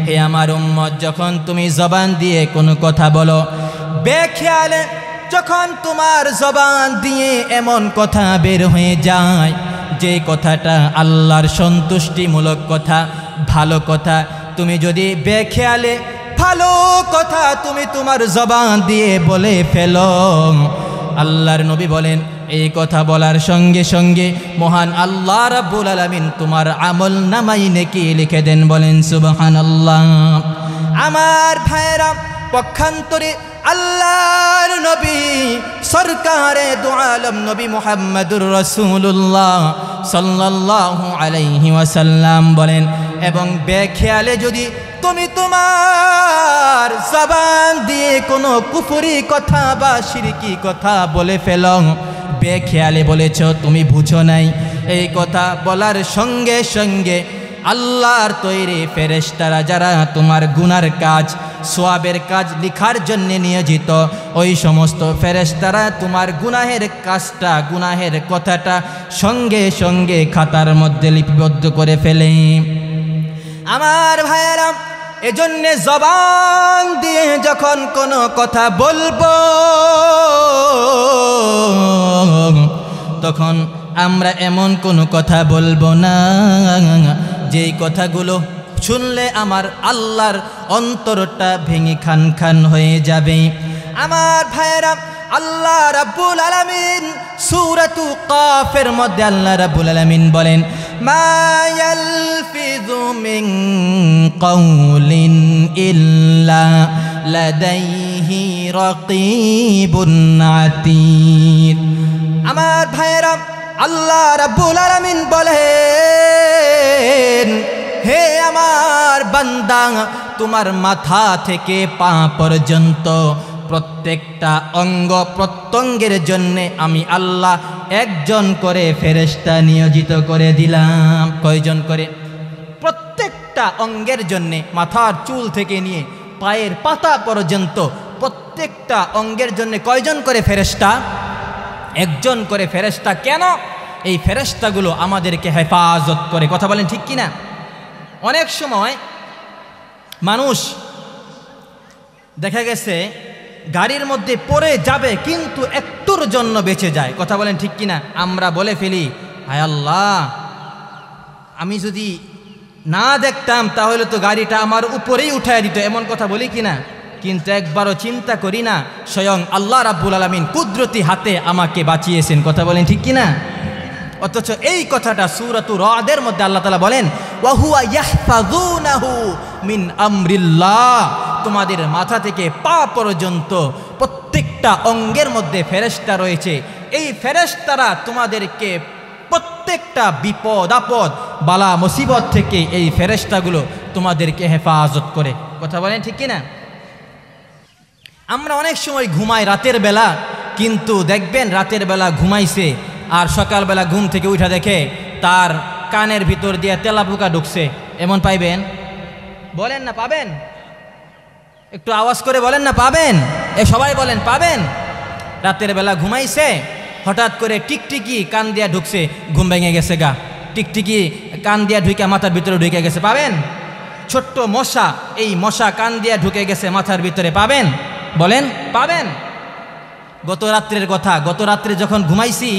হে আমার উম্মত, যখন তুমি জবান দিয়ে কোনো কথা বলো, বেখেয়ালে যখন তোমার জবান দিয়ে এমন কথা বের হয়ে যায় যে কথাটা আল্লাহর সন্তুষ্টিমূলক কথা, ভালো কথা, তুমি যদি বেখেয়ালে ভালো কথা তুমি তোমার জবান দিয়ে বলে ফেলো, আল্লাহর নবী বলেন এই কথা বলার সঙ্গে সঙ্গে মহান আল্লাহ রাব্বুল আলামিন তোমার আমল নামায় নেকি লিখে দেন। বলেন সুবহানাল্লাহ। আমার ভাইরা, পক্ষান্তরে আল্লাহর নবী সরকারে দু আলম নবী মুহাম্মদুর রাসূলুল্লাহ সাল্লাল্লাহু আলাইহি ওয়াসাল্লাম বলেন, এবং বেখেয়ালে যদি তুমি তোমার জবান দিয়ে কোনো কুফরি কথা বা শিরকি কথা বলে ফেলো, বেখেয়ালে বলেছ, তুমি বুঝো নাই, এই কথা বলার সঙ্গে সঙ্গে আল্লাহর তৈরি ফেরেশতারা যারা তোমার গুনার কাজ, সওয়াবের কাজ লিখার জন্য নিয়োজিত, ওই সমস্ত ফেরেশতারা তোমার গুনাহের কাজটা, গুনাহের কথাটা সঙ্গে সঙ্গে খাতার মধ্যে লিপিবদ্ধ করে ফেলে। আমার ভাইয়েরা, এজন্য জবান দিয়ে যখন কোনো কথা বলবো তখন আমরা এমন কোনো কথা বলবো না যেই কথাগুলো শুনলে আমার আল্লাহর অন্তরটা ভেঙে খান খান হয়ে যাবে। আমার ভাইয়েরা, আল্লাহ রাব্বুল আলামিন সূরাতু কাফের মধ্যে আল্লাহ রাব্বুল আলামিন বলেন, মা ইয়ালফিযু মিন কাউলিন ইল্লা লাদাইহি রাকীবুন আতীদ। আমার ভাইয়েরা, আল্লাহ রাব্বুল আলামিন বলেন, হে আমার বান্দা, তোমার মাথা থেকে পা পর্যন্ত প্রত্যেকটা অঙ্গ প্রত্যঙ্গের জন্য আমি আল্লাহ একজন করে ফেরেশতা নিয়োজিত করে দিলাম। কয়জন করে? প্রত্যেকটা অঙ্গের জন্য, মাথার চুল থেকে নিয়ে পায়ের পাতা পর্যন্ত প্রত্যেকটা অঙ্গের জন্য কয়জন করে ফেরেশতা? একজন করে ফেরেশতা। কেন? এই ফেরেশতাগুলো আমাদেরকে হেফাজত করে। কথা বলেন ঠিক কিনা? অনেক সময় মানুষ দেখা গেছে গাড়ির মধ্যে পড়ে যাবে কিন্তু একটুর জন্য বেঁচে যায়। কথা বলেন ঠিক কিনা? আমরা বলে ফেলি, হায় আল্লাহ, আমি যদি না দেখতাম তাহলে তো গাড়িটা আমার উপরেই উঠায় দিত, এমন কথা বলি কিনা? কিন্তু একবারও চিন্তা করি না স্বয়ং আল্লাহ রাব্বুল আলামিন কুদরতি হাতে আমাকে বাঁচিয়েছেন। কথা বলেন ঠিক কিনা? অথচ এই কথাটা সূরাতুর রাদের মধ্যে আল্লাহ তাআলা বলেন, ওয়া হুয়া ইয়াহফাযুনাহু মিন আমরিল্লাহ। তোমাদের মাথা থেকে পা পর্যন্ত প্রত্যেকটা অঙ্গের মধ্যে ফেরেশতা রয়েছে। এই ফেরেশতারা তোমাদেরকে প্রত্যেকটা বিপদ আপদ, বালা মুসিবত থেকে এই ফেরেশতাগুলো তোমাদেরকে হেফাজত করে। কথা বলেন ঠিক কিনা? আমরা অনেক সময় ঘুমাই রাতের বেলা, কিন্তু দেখবেন রাতের বেলা ঘুমাইছে আর সকালবেলা ঘুম থেকে উঠা দেখে তার কানের ভিতর দিয়ে তেলাপোকা ঢুকছে। এমন পাইবেন? বলেন না, পাবেন? একটু আওয়াজ করে বলেন না পাবেন? সবাই বলেন পাবেন। রাতের বেলা ঘুমাইছে, হঠাৎ করে টিকটিকি কান দিয়া ঢুকছে, ঘুম ভেঙে গেছে গা, টিকটিকি কান দিয়া ঢুকে মাথার ভিতরে ঢুকে গেছে, পাবেন? ছোট্ট মশা, এই মশা কান দিয়া ঢুকে গেছে মাথার ভিতরে, পাবেন? বলেন পাবেন? গত রাত্রের কথা, গত রাত্রে যখন ঘুমাইছি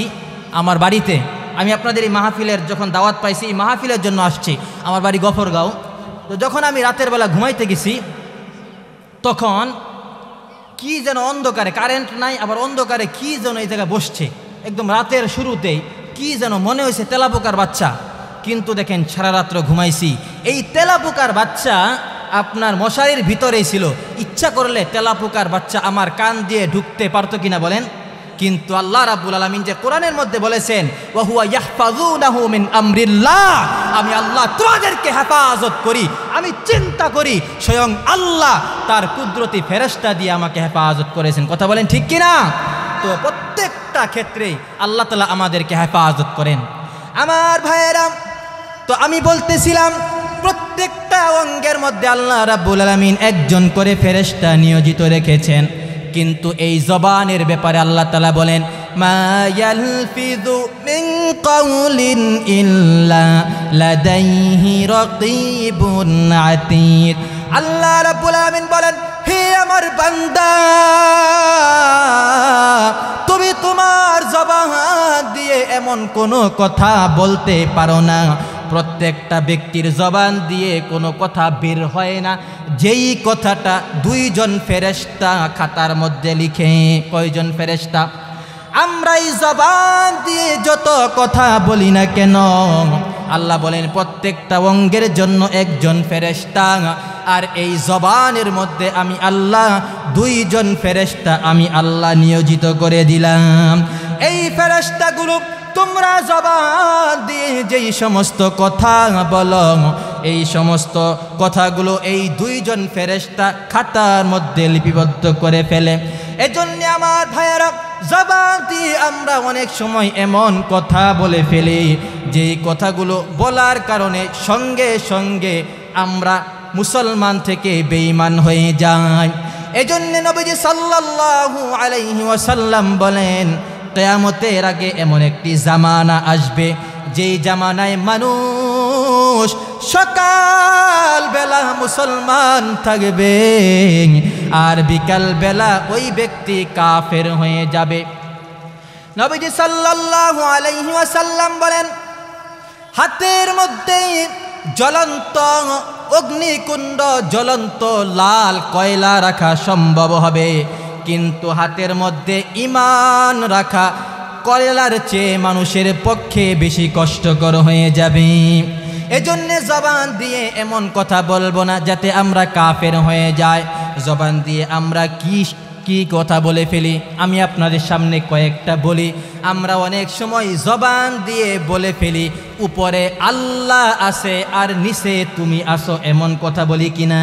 আমার বাড়িতে, আমি আপনাদের এই মাহফিলের যখন দাওয়াত পাইছি, এই মাহফিলের জন্য আসছি, আমার বাড়ি গফরগাঁও। তো যখন আমি রাতের বেলা ঘুমাইতে গেছি, তখন কি যেন অন্ধকারে, কারেন্ট নাই, আবার অন্ধকারে কি যেন এই জায়গায় বসছে, একদম রাতের শুরুতেই কি যেন মনে হয়েছে তেলাপোকার বাচ্চা। কিন্তু দেখেন সারা রাত্র ঘুমাইছি, এই তেলাপোকার বাচ্চা আপনার মশারির ভিতরেই ছিল। ইচ্ছা করলে তেলাপোকার বাচ্চা আমার কান দিয়ে ঢুকতে পারতো কিনা বলেন? কিন্তু আল্লাহ রাব্বুল আলামিন যে কোরআনের মধ্যে বলেছেন, ওয়া হুয়া ইয়াহফাযুনাহু মিন আমরিল্লাহ, আমি আল্লাহ তোমাদেরকে হেফাজত করি, আমি চিন্তা করি স্বয়ং আল্লাহ তার কুদরতি ফেরেশতা দিয়ে আমাকে হেফাজত করেছেন। কথা বলেন ঠিক কিনা? তো প্রত্যেকটা ক্ষেত্রেই আল্লাহ তাআলা আমাদেরকে হেফাজত করেন। আমার ভাইয়েরা, তো আমি বলতেছিলাম প্রত্যেকটা অঙ্গের মধ্যে আল্লাহ রাব্বুল আলামিন একজন করে ফেরেশতা নিয়োজিত রেখেছেন। কিন্তু এই জবানের ব্যাপারে আল্লাহ তাআলা বলেন, মা ইয়ালফিযু মিন কাউলিন ইল্লা লাদাইহি রাকীবুন আতীদ। আল্লাহ রাব্বুল আলামিন বলেন, হে আমার বান্দা, তুমি তোমার জবান দিয়ে এমন কোনো কথা বলতে পারো না, প্রত্যেকটা ব্যক্তির জবান দিয়ে কোনো কথা বের হয় না, যেই কথাটা দুইজন ফেরেশতা খাতার মধ্যে লিখে। কয়জন ফেরেশতা? আমরা এই জবান দিয়ে যত কথা বলি না কেন, আল্লাহ বলেন প্রত্যেকটা অঙ্গের জন্য একজন ফেরেশতা, আর এই জবানের মধ্যে আমি আল্লাহ দুইজন ফেরেশতা আমি আল্লাহ নিয়োজিত করে দিলাম। এই ফেরেশতাগুলো তোমরা জবান দিয়ে যেই সমস্ত কথা বলো, এই সমস্ত কথাগুলো এই দুইজন ফেরেশতা খাতার মধ্যে লিপিবদ্ধ করে ফেলে। এজন্য আমার ভাইয়েরা, জবান দিয়ে আমরা অনেক সময় এমন কথা বলে ফেলি, যেই কথাগুলো বলার কারণে সঙ্গে সঙ্গে আমরা মুসলমান থেকে বেঈমান হয়ে যাই। এজন্য নবীজি সাল্লাল্লাহু আলাইহি ওয়াসাল্লাম বলেন, কিয়ামতের আগে এমন একটি জামানা আসবে, যেই জামানায় মানুষ সকাল বেলা মুসলমান থাকবে আর বিকাল বেলা ওই ব্যক্তি কাফের হয়ে যাবে। নবীজি সাল্লাল্লাহু আলাইহি ওয়াসাল্লাম বলেন, হাতের মধ্যে জ্বলন্ত অগ্নিকুণ্ড, জ্বলন্ত লাল কয়লা রাখা সম্ভব হবে, কিন্তু হাতের মধ্যে ঈমান রাখা কয়লার চেয়ে মানুষের পক্ষে বেশি কষ্টকর হয়ে যাবে। এজন্য জবান দিয়ে এমন কথা বলবো না যাতে আমরা কাফের হয়ে যাই। জবান দিয়ে আমরা কি কথা বলে ফেলি, আমি আপনাদের সামনে কয়েকটা বলি। আমরা অনেক সময় জবান দিয়ে বলে ফেলি, উপরে আল্লাহ আছে আর নিচে তুমি আসো, এমন কথা বলি কিনা?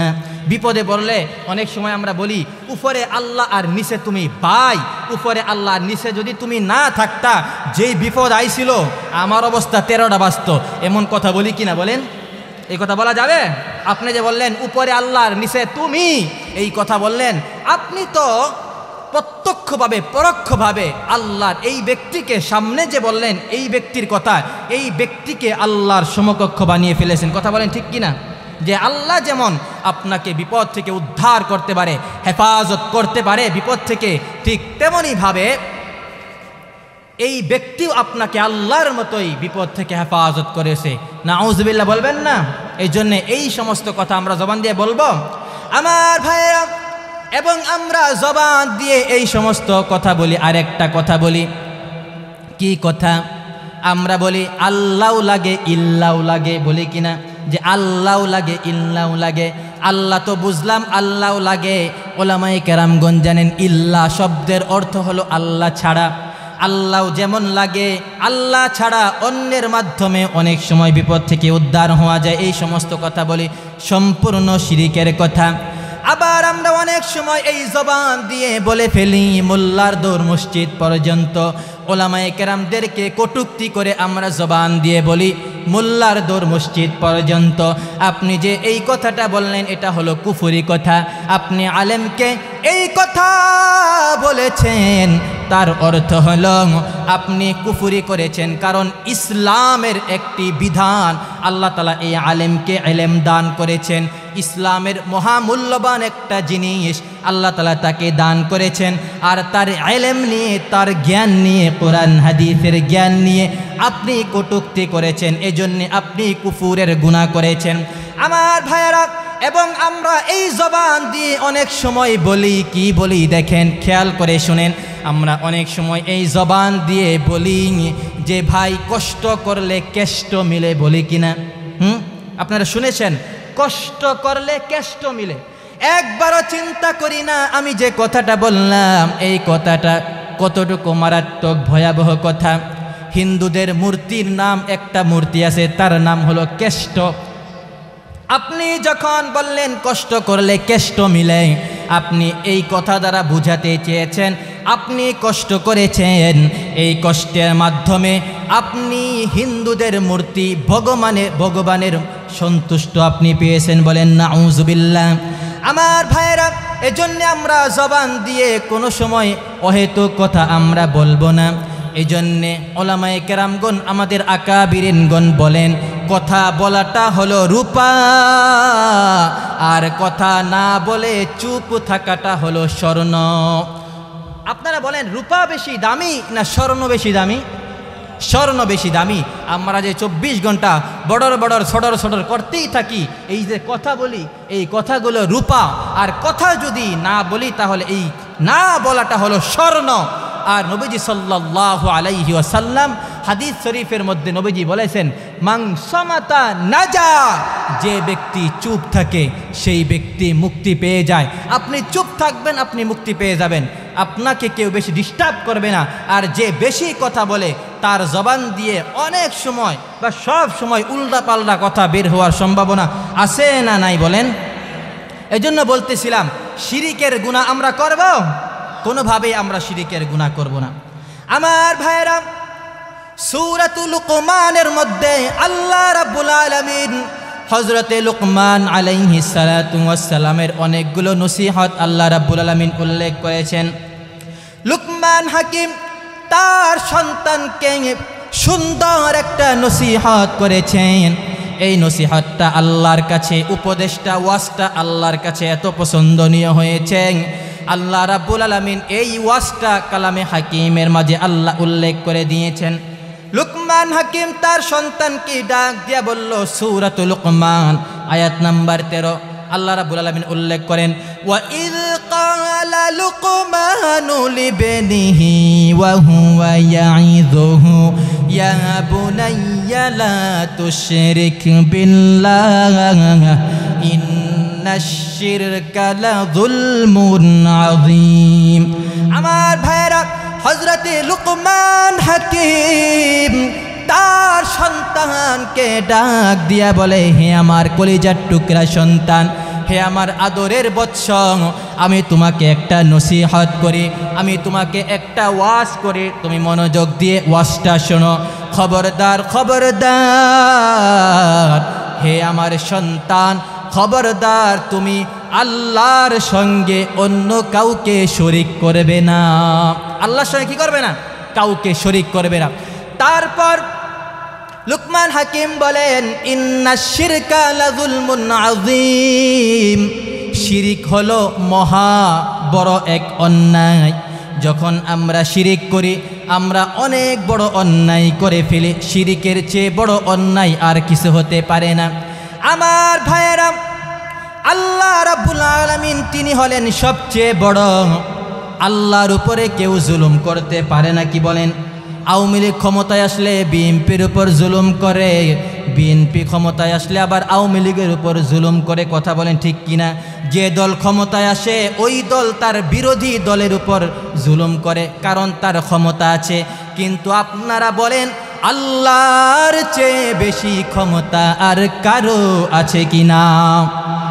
বিপদে পড়লে অনেক সময় আমরা বলি, উপরে আল্লাহ আর নিচে তুমি ভাই, উপরে আল্লাহ আর নিচে যদি তুমি না থাকতা, যেই বিপদ আইছিল আমার অবস্থা 13টা বাজতো, এমন কথা বলি কিনা বলেন? এই কথা বলা যাবে? আপনি যে বললেন উপরে আল্লাহ আর নিচে তুমি, এই কথা বললেন, আপনি তো প্রত্যক্ষভাবে পরোক্ষভাবে আল্লাহর এই ব্যক্তিকে সামনে যে বললেন, এই ব্যক্তির কথা, এই ব্যক্তিকে আল্লাহর সমকক্ষ বানিয়ে ফেলেছেন। কথা বলেন ঠিক কিনা? যে আল্লাহ যেমন আপনাকে বিপদ থেকে উদ্ধার করতে পারে, হেফাজত করতে পারে বিপদ থেকে, ঠিক তেমনিভাবে এই ব্যক্তিও আপনাকে আল্লাহর মতোই বিপদ থেকে হেফাজত করেছে। নাউজুবিল্লাহ বলবেন না? এই জন্যে এই সমস্ত কথা আমরা জবান দিয়ে বলবো আমার ভাইয়েরা। এবং আমরা জবান দিয়ে এই সমস্ত কথা বলি। আরেকটা কথা বলি, কি কথা? আমরা বলি আল্লাহ লাগে ইল্লাহ লাগে, বলি কিনা? যে আল্লাহ লাগে ইল্লাহ লাগে। আল্লাহ তো বুঝলাম আল্লাহ লাগে, ওলামায়ে কেরামগণ জানেন ইল্লাহ শব্দের অর্থ হলো আল্লাহ ছাড়া। আল্লাহ যেমন লাগে, আল্লাহ ছাড়া অন্যের মাধ্যমে অনেক সময় বিপদ থেকে উদ্ধার হওয়া যায়। এই সমস্ত কথা বলি, সম্পূর্ণ শিরিকের কথা। আবার আমরা অনেক সময় এই জবান দিয়ে বলে ফেলি মোল্লার দৌড় মসজিদ পর্যন্ত, ওলামায়ে কেরামদেরকে কটূক্তি করে আমরা জবান দিয়ে বলি মোল্লার দৌর মসজিদ পর্যন্ত। আপনি যে এই কথাটা বললেন এটা হলো কুফরি কথা। আপনি আলেমকে এই কথা বলেছেন, তার অর্থ হলো আপনি কুফরি করেছেন। কারণ ইসলামের একটি বিধান, আল্লাহ তাআলা এই আলেমকে ইলম দান করেছেন। ইসলামের মহামূল্যবান একটা জিনিস আল্লাহ তাআলা তাকে দান করেছেন, আর তার ইলম নিয়ে, তার জ্ঞান নিয়ে, কোরআন হাদিসের জ্ঞান নিয়ে আপনি কটূক্তি করেছেন, এজন্য আপনি কুফুরের গুনাহ করেছেন। আমার ভাইয়েরা, এবং আমরা এই জবান দিয়ে অনেক সময় বলি, কি বলি দেখেন, খেয়াল করে শুনেন। আমরা অনেক সময় এই জবান দিয়ে বলি যে ভাই কষ্ট করলে কেষ্ট মিলে, বলি কিনা? আপনারা শুনেছেন, কষ্ট করলে কেষ্ট মিলে। একবারও চিন্তা করি না আমি যে কথাটা বললাম এই কথাটা কতটুকু মারাত্মক ভয়াবহ কথা। হিন্দুদের মূর্তির নাম, একটা মূর্তি আছে তার নাম হলো কেষ্ট। আপনি যখন বললেন কষ্ট করলে কেষ্ট মিলে, আপনি এই কথা দ্বারা বুঝাতে চেয়েছেন আপনি কষ্ট করেছেন, এই কষ্টের মাধ্যমে আপনি হিন্দুদের মূর্তি ভগবানের সন্তুষ্ট আপনি পেয়েছেন, বলেন নাউজুবিল্লাহ। আমার ভাইয়েরা, এজন্য আমরা জবান দিয়ে কোনো সময় অহেতুক কথা আমরা বলবো না। এজন্যে ওলামায়ে কেরামগণ, আমাদের আকাবিরিনগণ বলেন কথা বলাটা হলো রূপা, আর কথা না বলে চুপ থাকাটা হলো স্বর্ণ। আপনারা বলেন রূপা বেশি দামি না স্বর্ণ বেশি দামি? স্বর্ণ বেশি দামি। আমরা যে 24 ঘন্টা বড়র বড়র সডর সডর করতেই থাকি, এই যে কথা বলি, এই কথাগুলো রূপা, আর কথা যদি না বলি তাহলে এই না বলাটা হলো স্বর্ণ। আর নবীজি সাল্লাল্লাহু আলাইহি ওয়াসাল্লাম হাদিস শরীফের মধ্যে নবীজি বলেছেন, মান সামাতা নাজা, যে ব্যক্তি চুপ থাকে সেই ব্যক্তি মুক্তি পেয়ে যায়। আপনি চুপ থাকবেন, আপনি মুক্তি পেয়ে যাবেন, আপনাকে কেউ বেশি ডিস্টার্ব করবে না। আর যে বেশি কথা বলে তার জবান দিয়ে অনেক সময় বা সব সময় উল্টাপাল্টা কথা বের হওয়ার সম্ভাবনা আছে না নাই বলেন? এজন্য বলতেছিলাম শিরিকের গুনাহ আমরা করব, কোনোভাবেই আমরা শিরিকের গুনাহ করব না। আমার ভাইরা, সূরাতুল লুকমানের মধ্যে আল্লাহ রাব্বুল আলামিন হযরতে লুকমান আলাইহিস সালাতু ওয়াস সালামের অনেকগুলো নসিহত আল্লাহ রাব্বুল আলামিন উল্লেখ করেছেন। লুকমান হাকিম তার সন্তানকে সুন্দর একটা নসিহত করেছেন। এই নসিহতটা আল্লাহর কাছে, উপদেশটা, ওয়াজটা আল্লাহর কাছে এত পছন্দনীয় হয়েছে, আল্লাহ রাব্বুল আলামিন এই ওয়াজটা কালামে হাকিমের মাঝে আল্লাহ উল্লেখ করে দিয়েছেন। লুকমান হাকিম তার সন্তানকে ডাক দিয়া বলল, সূরাতুল লুকমান আয়াত নাম্বার 13 আল্লাহ রাব্বুল আলামিন উল্লেখ করেন, ওয়া ইয ক্বালা লুকমানু লিবনিহি ওয়া হুয়া ইয়াইযুহু ইয়া বুনাইয়া লা তুশরিক বিল্লাহ ইন্নাশ শিরকা লাযুলমুন আযীম। আমার ভাইরা, হযরতে লুকমান হাকিম তার সন্তানকে ডাক দিয়া বলে, হে আমার কলিজার টুকরা সন্তান, হে আমার আদরের বৎস, আমি তোমাকে একটা নসিহত করি, আমি তোমাকে একটা ওয়াজ করি, তুমি মনোযোগ দিয়ে ওয়াজটা শোনো। খবরদার, খবরদার হে আমার সন্তান, খবরদার তুমি আল্লাহর সঙ্গে অন্য কাউকে শরীক করবে না। আল্লাহর সঙ্গে কি করবে না? কাউকে শরীক করবে না। তারপর লুকমান হাকিম বলেন, ইন্নাশ শিরকা লাযুলমুন আযীম, শিরিক হলো মহা বড় এক অন্যায়। যখন আমরা শিরিক করি আমরা অনেক বড় অন্যায় করে ফেলি। শিরিকের চেয়ে বড় অন্যায় আর কিছু হতে পারে না। আমার ভাইয়েরা, আল্লাহ রাব্বুল আলামিন তিনি হলেন সবচেয়ে বড়। আল্লাহর উপরে কেউ জুলুম করতে পারে না, কি বলেন? আওয়ামী লীগ ক্ষমতায় আসলে বিএনপির উপর জুলুম করে, বিএনপি ক্ষমতায় আসলে আবার আওয়ামী লীগের উপর জুলুম করে। কথা বলেন ঠিক কিনা? যে দল ক্ষমতায় আসে ওই দল তার বিরোধী দলের উপর জুলুম করে, কারণ তার ক্ষমতা আছে। কিন্তু আপনারা বলেন আল্লাহর চেয়ে বেশি ক্ষমতা আর কারো আছে কি না?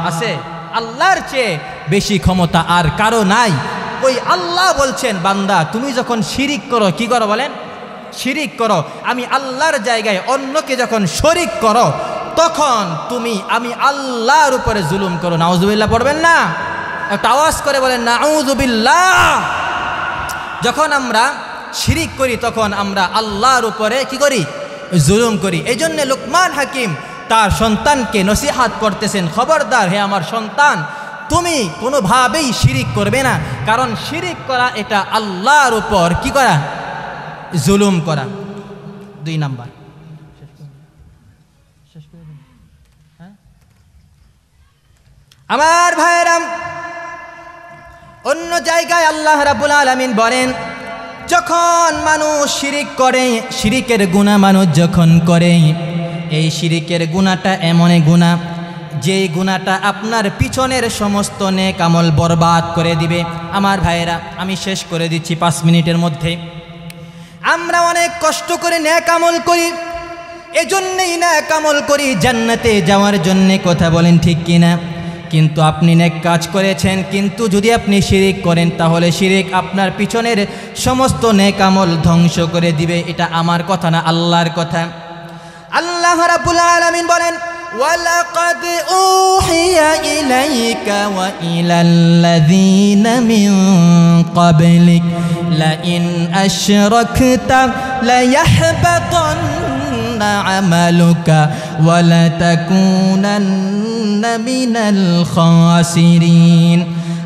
আছে। আল্লাহর চেয়ে বেশি ক্ষমতা আর কারো নাই। ওই আল্লাহ বলছেন, বান্দা তুমি যখন শিরিক করো, কি করো বলেন? শিরিক করো, আমি আল্লাহর জায়গায় অন্যকে যখন শরিক করো, তখন তুমি আমি আল্লাহর উপরে জুলুম করো। নাউজুবিল্লাহ পড়বেন না? একটা আওয়াজ করে বলেন নাউজুবিল্লাহ। যখন আমরা শিরিক করি তখন আমরা আল্লাহর উপরে কি করি? জুলুম করি। এই জন্যে লুকমান হাকিম তার সন্তানকে নসিহাত করতেছেন, খবরদার হে আমার সন্তান, তুমি কোনোভাবেই শিরিক করবে না, কারণ শিরিক করা এটা আল্লাহর উপর কি করা? জুলুম করা। 2 নাম্বার আমার ভাইয়েরাম, অন্য জায়গায় আল্লাহ রাব্বুল আলামিন বলেন, যখন মানুষ শিরিক করে, শিরিকের গুনাহ মানুষ যখন করে, এই শিরিকের গুনাহটা এমন গুনাহ যেই গুনাহটা আপনার পিছনের সমস্ত নেক আমল বরবাদ করে দিবে। আমার ভাইয়েরা, আমি শেষ করে দিচ্ছি 5 মিনিটের মধ্যে। আমরা অনেক কষ্ট করে নেক আমল করি, এজন্যই নেক আমল করি জান্নাতে যাওয়ার জন্যে, কথা বলেন ঠিক কিনা? কিন্তু আপনি নেক কাজ করেছেন, কিন্তু যদি আপনি শিরিক করেন তাহলে শিরিক আপনার পিছনের সমস্ত নেক আমল ধ্বংস করে দিবে। এটা আমার কথা না, আল্লাহর কথা। আল্লাহ রাব্বুল আলামিন বলেন, ওয়ালাকাদ উহিয়া ইলাইকা ওয়া ইলাল্লাযীনা মিন ক্বাবলিক লাইন আশরাকতা লায়াহবাতান্না আমালুকা ওয়া লাতাকুনান্না মিনাল খাসিরিন।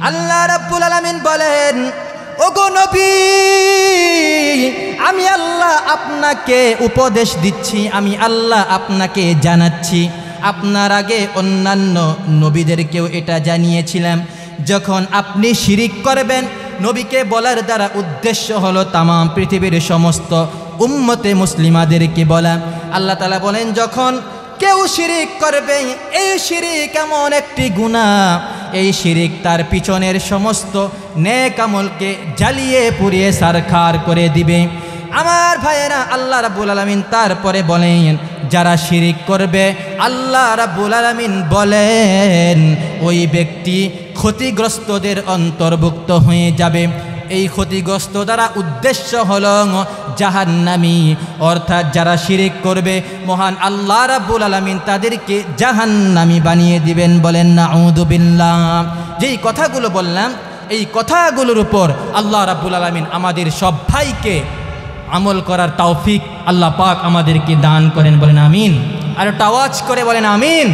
আল্লাহ রাব্বুল আলামিন বলেন, ওগো নবী, আমি আল্লাহ আপনাকে উপদেশ দিচ্ছি, আমি আল্লাহ আপনাকে জানাচ্ছি, আপনার আগে অন্যান্য নবীদেরকেও এটা জানিয়েছিলাম, যখন আপনি শিরিক করবেন, নবীকে বলার দ্বারা উদ্দেশ্য হলো তামাম পৃথিবীর সমস্ত উম্মতে মুসলিমাদেরকে বলা। আল্লাহ তাআলা বলেন, যখন কেউ শিরিক করবে, এই শিরিক এমন একটি গুনাহ, এই শিরিক তার পিছনের সমস্ত নেক আমলকে জ্বালিয়ে পুড়িয়ে সারখার করে দিবে। আমার ভাইয়েরা, আল্লাহ রাব্বুল আলামিন তারপরে বলেন, যারা শিরিক করবে, আল্লাহ রাব্বুল আলামিন বলেন ওই ব্যক্তি ক্ষতিগ্রস্তদের অন্তর্ভুক্ত হয়ে যাবে। এই ক্ষতিগ্রস্ত দ্বারা উদ্দেশ্য হলো জাহান্নামী, অর্থাৎ যারা শিরিক করবে মহান আল্লাহ রাব্বুল আলামিন তাদেরকে জাহান্নামী বানিয়ে দিবেন। বলেন নাউযু বিল্লাহ। যেই কথাগুলো বললাম, এই কথাগুলোর উপর আল্লাহ রাব্বুল আলামিন আমাদের সব ভাইকে আমল করার তৌফিক আল্লাহ পাক আমাদেরকে দান করেন। বলেন আমিন। আর একটা আওয়াজ করে বলেন আমিন।